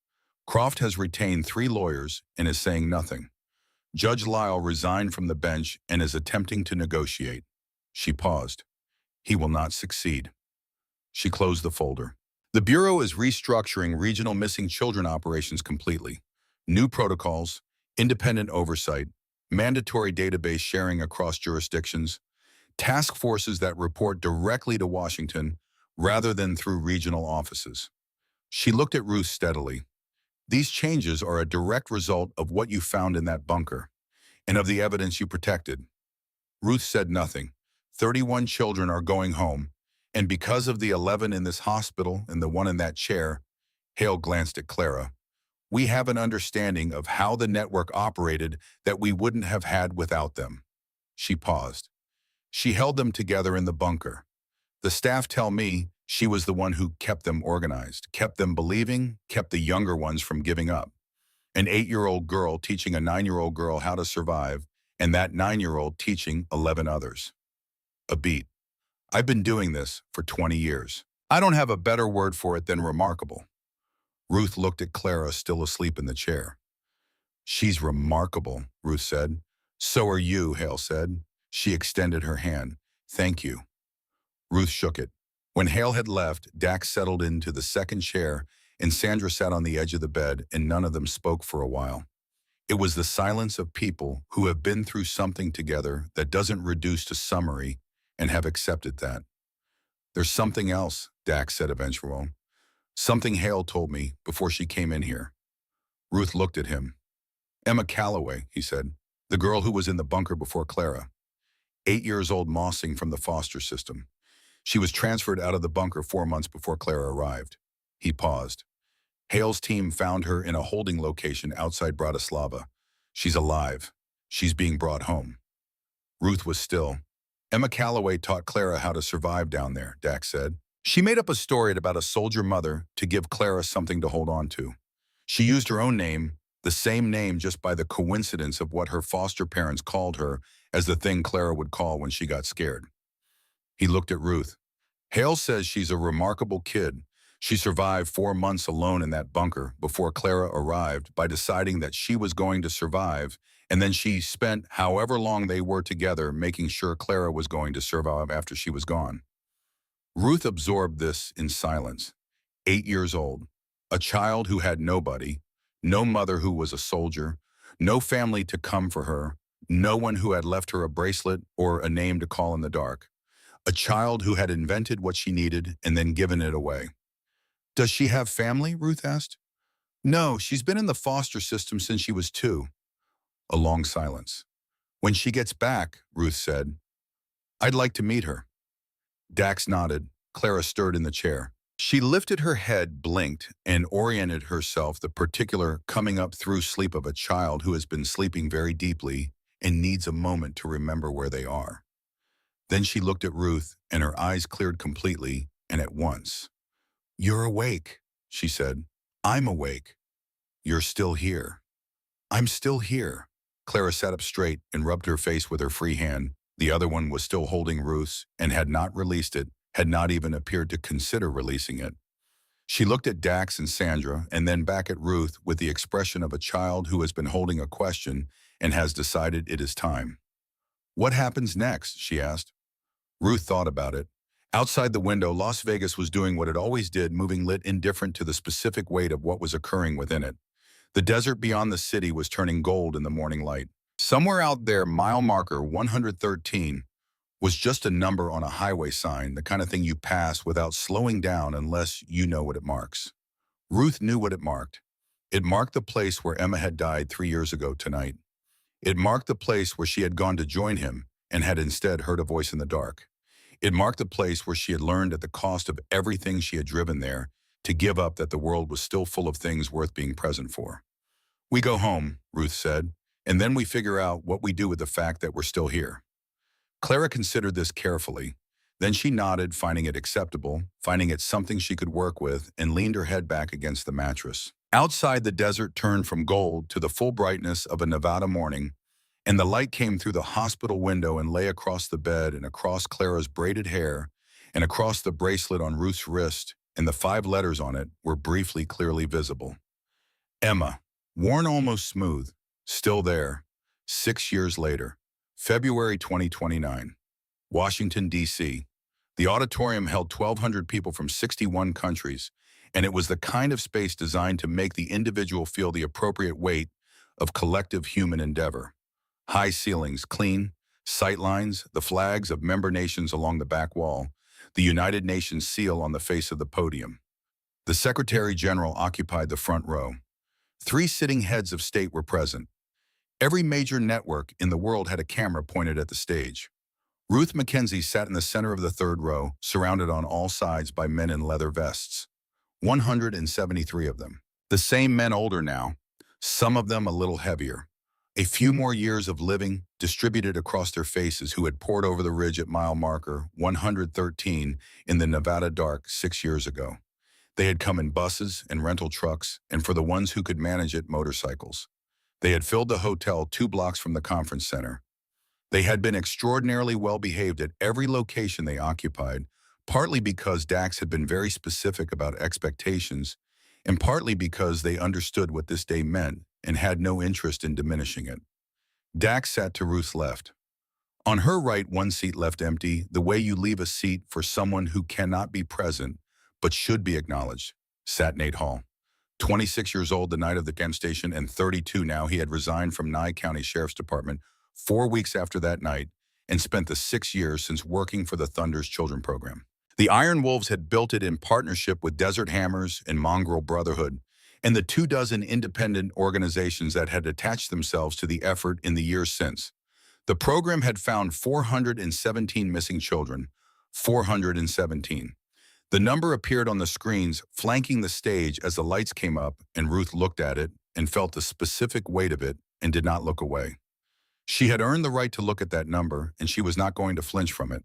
Croft has retained 3 lawyers and is saying nothing. Judge Lyle resigned from the bench and is attempting to negotiate. She paused. He will not succeed. She closed the folder. The Bureau is restructuring regional missing children operations completely. New protocols, independent oversight, mandatory database sharing across jurisdictions, task forces that report directly to Washington rather than through regional offices. She looked at Ruth steadily. These changes are a direct result of what you found in that bunker and of the evidence you protected. Ruth said nothing. 31 children are going home, and because of the 11 in this hospital and the one in that chair, Hale glanced at Clara, we have an understanding of how the network operated that we wouldn't have had without them. She paused. She held them together in the bunker. The staff tell me she was the one who kept them organized, kept them believing, kept the younger ones from giving up. An 8-year-old girl teaching a 9-year-old girl how to survive, and that 9-year-old teaching 11 others. A beat. I've been doing this for 20 years. I don't have a better word for it than remarkable. Ruth looked at Clara, still asleep in the chair. She's remarkable, Ruth said. So are you, Hale said. She extended her hand. Thank you. Ruth shook it. When Hale had left, Dax settled into the second chair, and Sandra sat on the edge of the bed, and none of them spoke for a while. It was the silence of people who have been through something together that doesn't reduce to summary and have accepted that. There's something else, Dax said eventually. Something Hale told me before she came in here. Ruth looked at him. Emma Calloway, he said, the girl who was in the bunker before Clara. 8 years old, mossing from the foster system. She was transferred out of the bunker 4 months before Clara arrived. He paused. Hale's team found her in a holding location outside Bratislava. She's alive. She's being brought home. Ruth was still. Emma Calloway taught Clara how to survive down there, Dax said. She made up a story about a soldier mother to give Clara something to hold on to. She used her own name, the same name just by the coincidence of what her foster parents called her as the thing Clara would call when she got scared. He looked at Ruth. Hale says she's a remarkable kid. She survived 4 months alone in that bunker before Clara arrived by deciding that she was going to survive, and then she spent however long they were together making sure Clara was going to survive after she was gone. Ruth absorbed this in silence. 8 years old, a child who had nobody, no mother who was a soldier, no family to come for her, no one who had left her a bracelet or a name to call in the dark. A child who had invented what she needed and then given it away. Does she have family? Ruth asked. No, she's been in the foster system since she was 2. A long silence. When she gets back, Ruth said, I'd like to meet her. Dax nodded. Clara stirred in the chair. She lifted her head, blinked, and oriented herself the particular coming up through sleep of a child who has been sleeping very deeply and needs a moment to remember where they are. Then she looked at Ruth, and her eyes cleared completely and at once. You're awake, she said. I'm awake. You're still here. I'm still here. Clara sat up straight and rubbed her face with her free hand. The other one was still holding Ruth's and had not released it, had not even appeared to consider releasing it. She looked at Dax and Sandra and then back at Ruth with the expression of a child who has been holding a question and has decided it is time. What happens next? She asked. Ruth thought about it. Outside the window, Las Vegas was doing what it always did, moving lit indifferent to the specific weight of what was occurring within it. The desert beyond the city was turning gold in the morning light. Somewhere out there, mile marker 113 was just a number on a highway sign, the kind of thing you pass without slowing down unless you know what it marks. Ruth knew what it marked. It marked the place where Emma had died 3 years ago tonight. It marked the place where she had gone to join him and had instead heard a voice in the dark. It marked the place where she had learned at the cost of everything she had driven there to give up that the world was still full of things worth being present for. We go home, Ruth said, and then we figure out what we do with the fact that we're still here. Clara considered this carefully. Then she nodded, finding it acceptable, finding it something she could work with, and leaned her head back against the mattress. Outside, the desert turned from gold to the full brightness of a Nevada morning, and the light came through the hospital window and lay across the bed and across Clara's braided hair and across the bracelet on Ruth's wrist, and the 5 letters on it were briefly clearly visible. Emma, worn almost smooth, still there, 6 years later, February 2029, Washington, D.C. The auditorium held 1,200 people from 61 countries, and it was the kind of space designed to make the individual feel the appropriate weight of collective human endeavor. High ceilings, clean, sight lines, the flags of member nations along the back wall, the United Nations seal on the face of the podium. The Secretary General occupied the front row. 3 sitting heads of state were present. Every major network in the world had a camera pointed at the stage. Ruth Mackenzie sat in the center of the 3rd row, surrounded on all sides by men in leather vests. 173 of them. The same men, older now, some of them a little heavier. A few more years of living distributed across their faces, who had poured over the ridge at mile marker 113 in the Nevada dark 6 years ago. They had come in buses and rental trucks, and for the ones who could manage it, motorcycles. They had filled the hotel 2 blocks from the conference center. They had been extraordinarily well behaved at every location they occupied, partly because Dax had been very specific about expectations, and partly because they understood what this day meant and had no interest in diminishing it. Dax sat to Ruth's left. On her right, one seat left empty, the way you leave a seat for someone who cannot be present but should be acknowledged, sat Nate Hall. 26 years old the night of the gas station and 32 now, he had resigned from Nye County Sheriff's Department 4 weeks after that night and spent the 6 years since working for the Thunder's Children Program. The Iron Wolves had built it in partnership with Desert Hammers and Mongrel Brotherhood and the 24 independent organizations that had attached themselves to the effort in the years since. The program had found 417 missing children, 417. The number appeared on the screens flanking the stage as the lights came up, and Ruth looked at it and felt the specific weight of it and did not look away. She had earned the right to look at that number, and she was not going to flinch from it.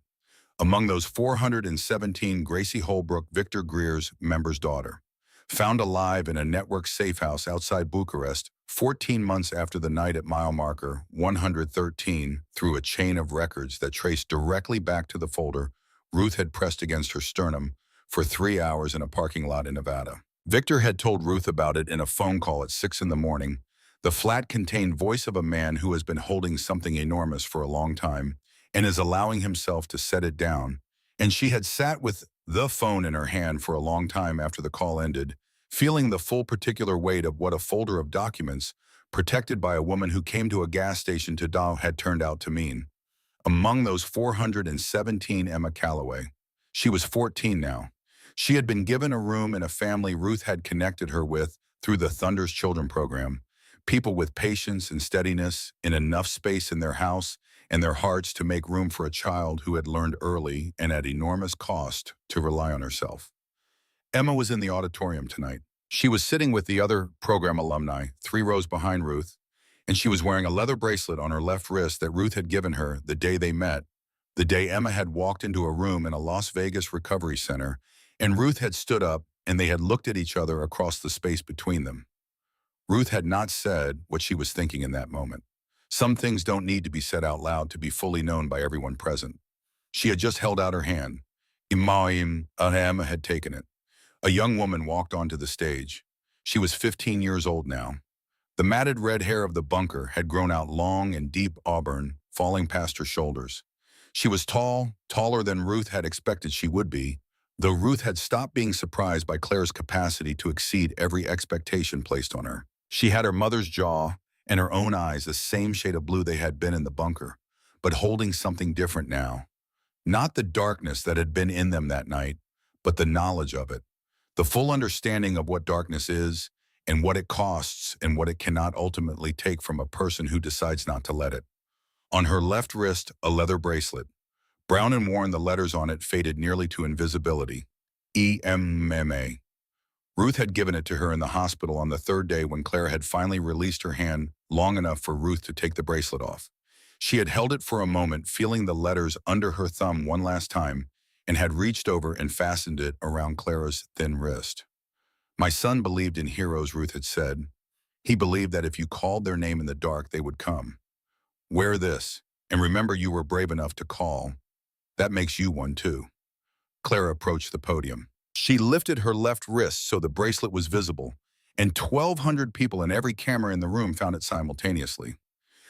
Among those 417, Gracie Holbrook, Victor Greer's member's daughter, found alive in a network safe house outside Bucharest 14 months after the night at mile marker 113 through a chain of records that traced directly back to the folder Ruth had pressed against her sternum for 3 hours in a parking lot in Nevada. Victor had told Ruth about it in a phone call at 6 in the morning. The flat contained voice of a man who has been holding something enormous for a long time and is allowing himself to set it down, and she had sat with the phone in her hand for a long time after the call ended, feeling the full particular weight of what a folder of documents protected by a woman who came to a gas station to dial had turned out to mean. Among those 417, Emma Calloway. She was 14 now. She had been given a room in a family Ruth had connected her with through the Thunder's Children Program, people with patience and steadiness in enough space in their house and their hearts to make room for a child who had learned early and at enormous cost to rely on herself. Emma was in the auditorium tonight. She was sitting with the other program alumni, 3 rows behind Ruth, and she was wearing a leather bracelet on her left wrist that Ruth had given her the day they met, the day Emma had walked into a room in a Las Vegas recovery center, and Ruth had stood up and they had looked at each other across the space between them. Ruth had not said what she was thinking in that moment. Some things don't need to be said out loud to be fully known by everyone present. She had just held out her hand. Emma had taken it. A young woman walked onto the stage. She was 15 years old now. The matted red hair of the bunker had grown out long and deep auburn, falling past her shoulders. She was tall, taller than Ruth had expected she would be, though Ruth had stopped being surprised by Claire's capacity to exceed every expectation placed on her. She had her mother's jaw and her own eyes the same shade of blue they had been in the bunker, but holding something different now. Not the darkness that had been in them that night, but the knowledge of it. The full understanding of what darkness is and what it costs and what it cannot ultimately take from a person who decides not to let it. On her left wrist, a leather bracelet. Brown and worn, the letters on it faded nearly to invisibility. EMMA. Ruth had given it to her in the hospital on the 3rd day when Claire had finally released her hand long enough for Ruth to take the bracelet off. She had held it for a moment, feeling the letters under her thumb one last time, and had reached over and fastened it around Clara's thin wrist. My son believed in heroes, Ruth had said. He believed that if you called their name in the dark, they would come. Wear this, and remember you were brave enough to call. That makes you one too. Clara approached the podium. She lifted her left wrist so the bracelet was visible, and 1,200 people and every camera in the room found it simultaneously.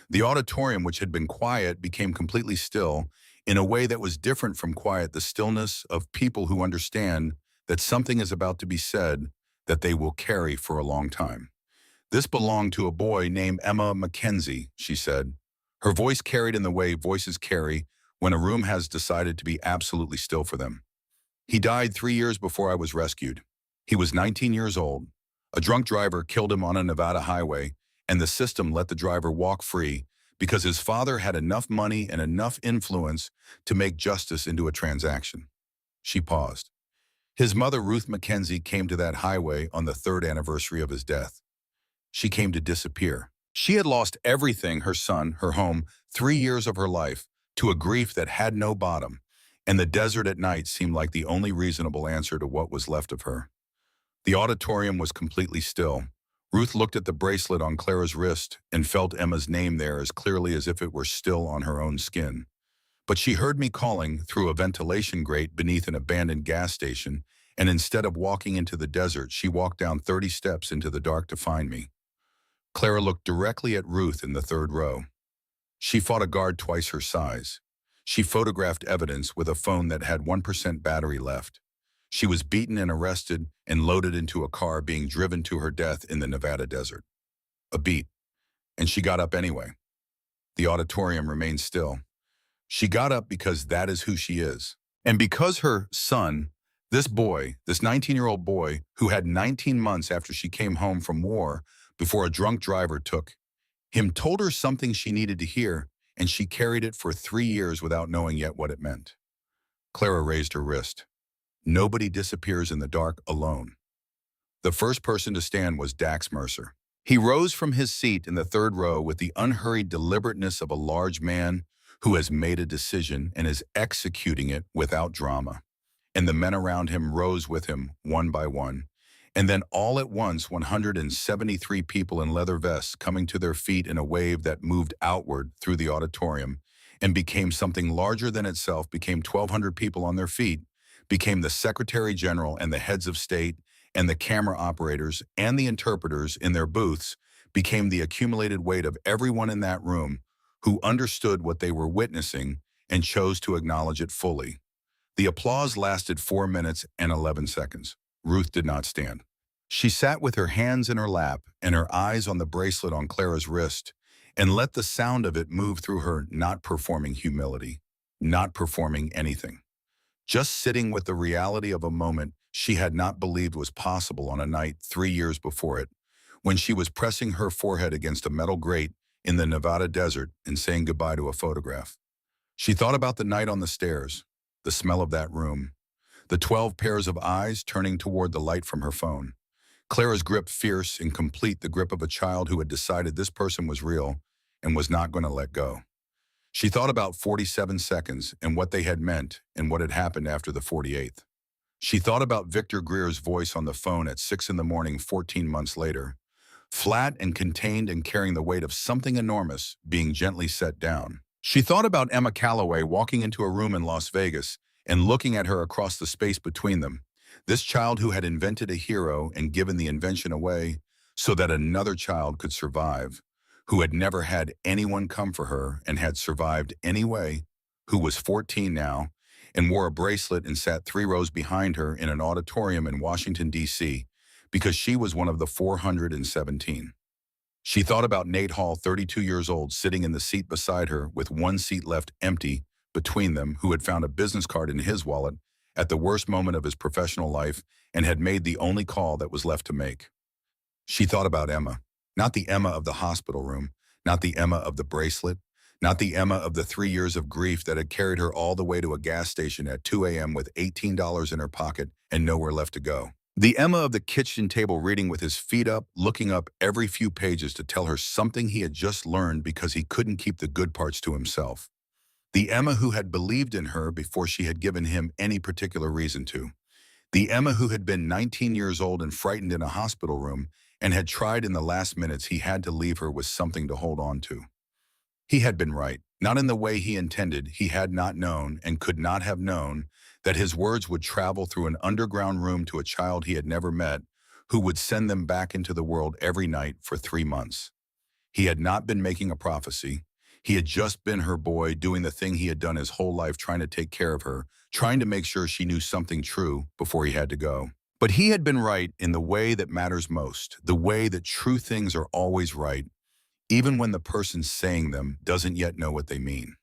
The auditorium, which had been quiet, became completely still in a way that was different from quiet, the stillness of people who understand that something is about to be said that they will carry for a long time. This belonged to a boy named Emma Mackenzie, she said. Her voice carried in the way voices carry when a room has decided to be absolutely still for them. He died 3 years before I was rescued. He was 19 years old. A drunk driver killed him on a Nevada highway, and the system let the driver walk free because his father had enough money and enough influence to make justice into a transaction. She paused. His mother, Ruth Mackenzie, came to that highway on the 3rd anniversary of his death. She came to disappear. She had lost everything, her son, her home, 3 years of her life, to a grief that had no bottom, and the desert at night seemed like the only reasonable answer to what was left of her. The auditorium was completely still. Ruth looked at the bracelet on Clara's wrist and felt Emma's name there as clearly as if it were still on her own skin. But she heard me calling through a ventilation grate beneath an abandoned gas station, and instead of walking into the desert, she walked down 30 steps into the dark to find me. Clara looked directly at Ruth in the 3rd row. She fought a guard twice her size. She photographed evidence with a phone that had 1% battery left. She was beaten and arrested and loaded into a car being driven to her death in the Nevada desert. A beat. And she got up anyway. The auditorium remained still. She got up because that is who she is. And because her son, this boy, this 19-year-old boy who had 19 months after she came home from war before a drunk driver took him, told her something she needed to hear, and she carried it for 3 years without knowing yet what it meant. Clara raised her wrist. Nobody disappears in the dark alone. The first person to stand was Dax Mercer. He rose from his seat in the third row with the unhurried deliberateness of a large man who has made a decision and is executing it without drama. And the men around him rose with him, one by one. And then all at once, 173 people in leather vests coming to their feet in a wave that moved outward through the auditorium and became something larger than itself, became 1,200 people on their feet, became the Secretary General and the heads of state and the camera operators and the interpreters in their booths, became the accumulated weight of everyone in that room who understood what they were witnessing and chose to acknowledge it fully. The applause lasted 4 minutes and 11 seconds. Ruth did not stand. She sat with her hands in her lap and her eyes on the bracelet on Clara's wrist and let the sound of it move through her, not performing humility, not performing anything. Just sitting with the reality of a moment she had not believed was possible on a night 3 years before it, when she was pressing her forehead against a metal grate in the Nevada desert and saying goodbye to a photograph. She thought about the night on the stairs, the smell of that room, the 12 pairs of eyes turning toward the light from her phone. Clara's grip fierce and complete, the grip of a child who had decided this person was real and was not going to let go. She thought about 47 seconds and what they had meant and what had happened after the 48th. She thought about Victor Greer's voice on the phone at 6 in the morning 14 months later, flat and contained and carrying the weight of something enormous being gently set down. She thought about Emma Calloway walking into a room in Las Vegas and looking at her across the space between them, this child who had invented a hero and given the invention away so that another child could survive, who had never had anyone come for her and had survived anyway, who was 14 now, and wore a bracelet and sat 3 rows behind her in an auditorium in Washington, D.C., because she was one of the 417. She thought about Nate Hall, 32 years old, sitting in the seat beside her with one seat left empty between them, who had found a business card in his wallet at the worst moment of his professional life and had made the only call that was left to make. She thought about Emma, not the Emma of the hospital room, not the Emma of the bracelet, not the Emma of the 3 years of grief that had carried her all the way to a gas station at 2 a.m. with $18 in her pocket and nowhere left to go. The Emma of the kitchen table reading with his feet up, looking up every few pages to tell her something he had just learned because he couldn't keep the good parts to himself. The Emma who had believed in her before she had given him any particular reason to. The Emma who had been 19 years old and frightened in a hospital room and had tried in the last minutes he had to leave her with something to hold on to. He had been right, not in the way he intended. He had not known and could not have known that his words would travel through an underground room to a child he had never met, who would send them back into the world every night for 3 months. He had not been making a prophecy. He had just been her boy, doing the thing he had done his whole life, trying to take care of her, trying to make sure she knew something true before he had to go. But he had been right in the way that matters most, the way that true things are always right, even when the person saying them doesn't yet know what they mean.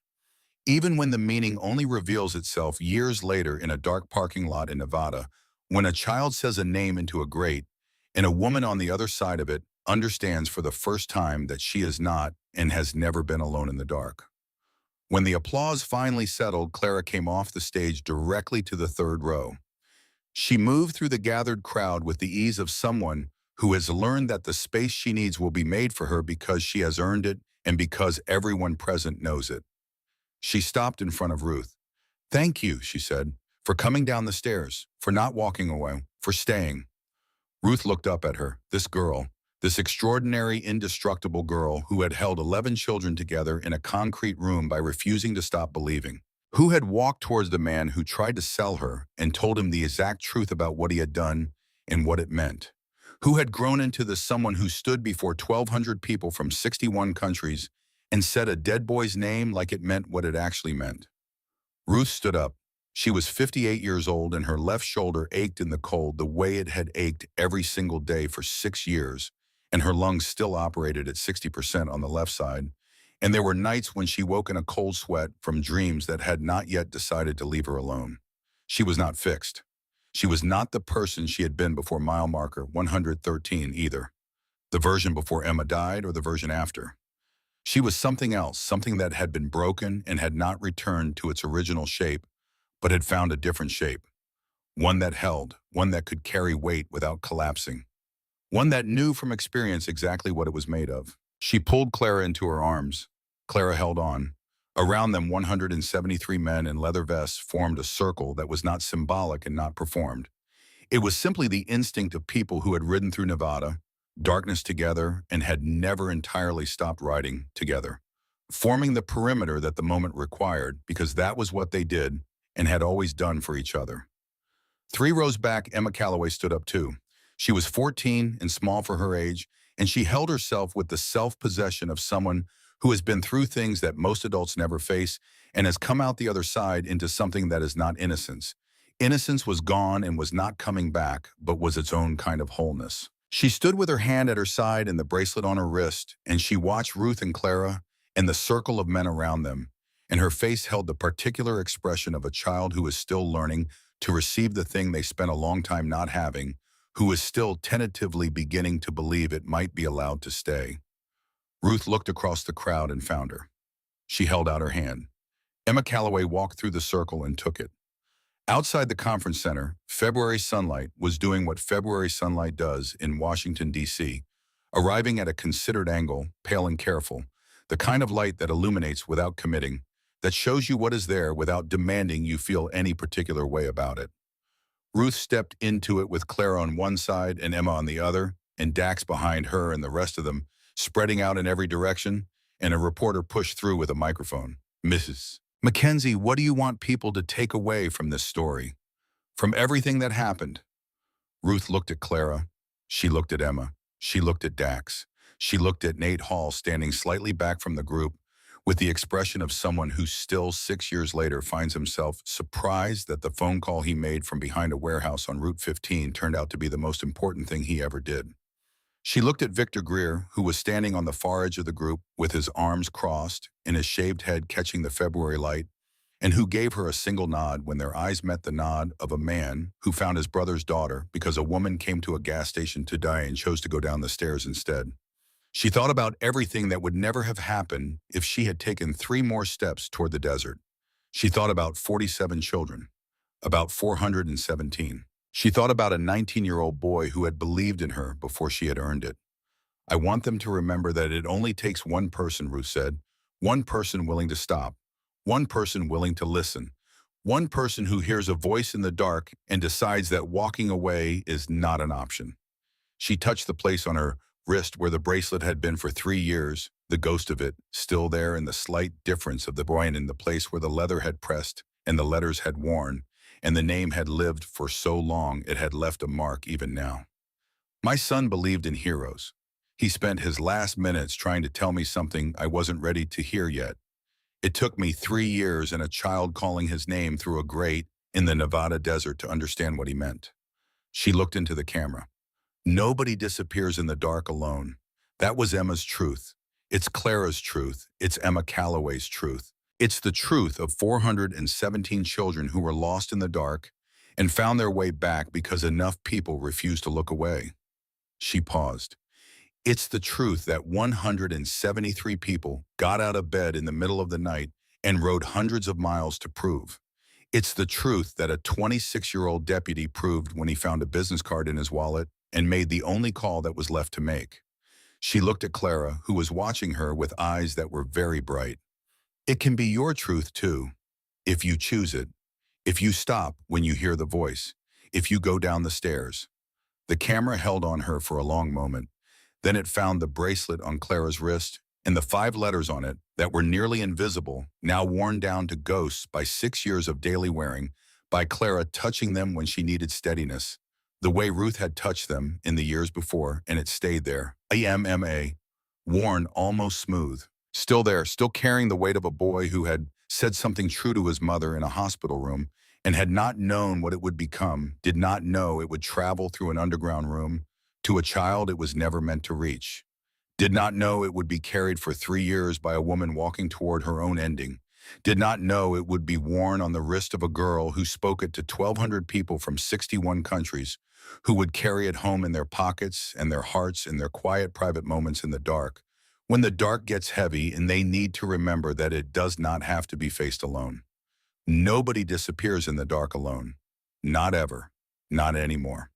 Even when the meaning only reveals itself years later in a dark parking lot in Nevada, when a child says a name into a grate, and a woman on the other side of it understands for the first time that she is not and has never been alone in the dark. When the applause finally settled, Clara came off the stage directly to the third row. She moved through the gathered crowd with the ease of someone who has learned that the space she needs will be made for her because she has earned it and because everyone present knows it. She stopped in front of Ruth. "Thank you," she said, "for coming down the stairs, for not walking away, for staying." Ruth looked up at her, this girl, this extraordinary, indestructible girl who had held 11 children together in a concrete room by refusing to stop believing, who had walked towards the man who tried to sell her and told him the exact truth about what he had done and what it meant, who had grown into the someone who stood before 1,200 people from 61 countries and said a dead boy's name like it meant what it actually meant. Ruth stood up. She was 58 years old and her left shoulder ached in the cold the way it had ached every single day for 6 years, and her lungs still operated at 60% on the left side. And there were nights when she woke in a cold sweat from dreams that had not yet decided to leave her alone. She was not fixed. She was not the person she had been before mile marker 113 either. The version before Emma died or the version after. She was something else, something that had been broken and had not returned to its original shape, but had found a different shape. One that held, one that could carry weight without collapsing. One that knew from experience exactly what it was made of. She pulled Clara into her arms. Clara held on. Around them, 173 men in leather vests formed a circle that was not symbolic and not performed. It was simply the instinct of people who had ridden through Nevada, darkness together, and had never entirely stopped riding together, forming the perimeter that the moment required, because that was what they did and had always done for each other. 3 rows back, Emma Calloway stood up too. She was 14 and small for her age, and she held herself with the self-possession of someone who has been through things that most adults never face and has come out the other side into something that is not innocence. Innocence was gone and was not coming back, but was its own kind of wholeness. She stood with her hand at her side and the bracelet on her wrist, and she watched Ruth and Clara and the circle of men around them, and her face held the particular expression of a child who is still learning to receive the thing they spent a long time not having, who is still tentatively beginning to believe it might be allowed to stay. Ruth looked across the crowd and found her. She held out her hand. Emma Calloway walked through the circle and took it. Outside the conference center, February sunlight was doing what February sunlight does in Washington, D.C., arriving at a considered angle, pale and careful, the kind of light that illuminates without committing, that shows you what is there without demanding you feel any particular way about it. Ruth stepped into it with Clara on one side and Emma on the other, and Dax behind her and the rest of them, spreading out in every direction, and a reporter pushed through with a microphone. Mrs. Mackenzie, what do you want people to take away from this story? From everything that happened? Ruth looked at Clara. She looked at Emma. She looked at Dax. She looked at Nate Hall standing slightly back from the group with the expression of someone who still 6 years later finds himself surprised that the phone call he made from behind a warehouse on Route 15 turned out to be the most important thing he ever did. She looked at Victor Greer, who was standing on the far edge of the group with his arms crossed and his shaved head catching the February light, and who gave her a single nod when their eyes met the nod of a man who found his brother's daughter because a woman came to a gas station to die and chose to go down the stairs instead. She thought about everything that would never have happened if she had taken 3 more steps toward the desert. She thought about 47 children, about 417. She thought about a 19-year-old boy who had believed in her before she had earned it. I want them to remember that it only takes one person, Ruth said, one person willing to stop, one person willing to listen, one person who hears a voice in the dark and decides that walking away is not an option. She touched the place on her wrist where the bracelet had been for 3 years, the ghost of it, still there in the slight difference of the coin in the place where the leather had pressed and the letters had worn, and the name had lived for so long it had left a mark even now. My son believed in heroes. He spent his last minutes trying to tell me something I wasn't ready to hear yet. It took me 3 years and a child calling his name through a grate in the Nevada desert to understand what he meant. She looked into the camera. Nobody disappears in the dark alone. That was Emma's truth. It's Clara's truth. It's Emma Calloway's truth. It's the truth of 417 children who were lost in the dark and found their way back because enough people refused to look away. She paused. It's the truth that 173 people got out of bed in the middle of the night and rode hundreds of miles to prove. It's the truth that a 26-year-old deputy proved when he found a business card in his wallet and made the only call that was left to make. She looked at Clara, who was watching her with eyes that were very bright. It can be your truth, too, if you choose it, if you stop when you hear the voice, if you go down the stairs. The camera held on her for a long moment. Then it found the bracelet on Clara's wrist and the 5 letters on it that were nearly invisible, now worn down to ghosts by 6 years of daily wearing, by Clara touching them when she needed steadiness, the way Ruth had touched them in the years before, and it stayed there. AMMA, worn almost smooth. Still there, still carrying the weight of a boy who had said something true to his mother in a hospital room and had not known what it would become, did not know it would travel through an underground room to a child it was never meant to reach, did not know it would be carried for 3 years by a woman walking toward her own ending, did not know it would be worn on the wrist of a girl who spoke it to 1,200 people from 61 countries, who would carry it home in their pockets and their hearts in their quiet private moments in the dark, when the dark gets heavy and they need to remember that it does not have to be faced alone. Nobody disappears in the dark alone. Not ever. Not anymore.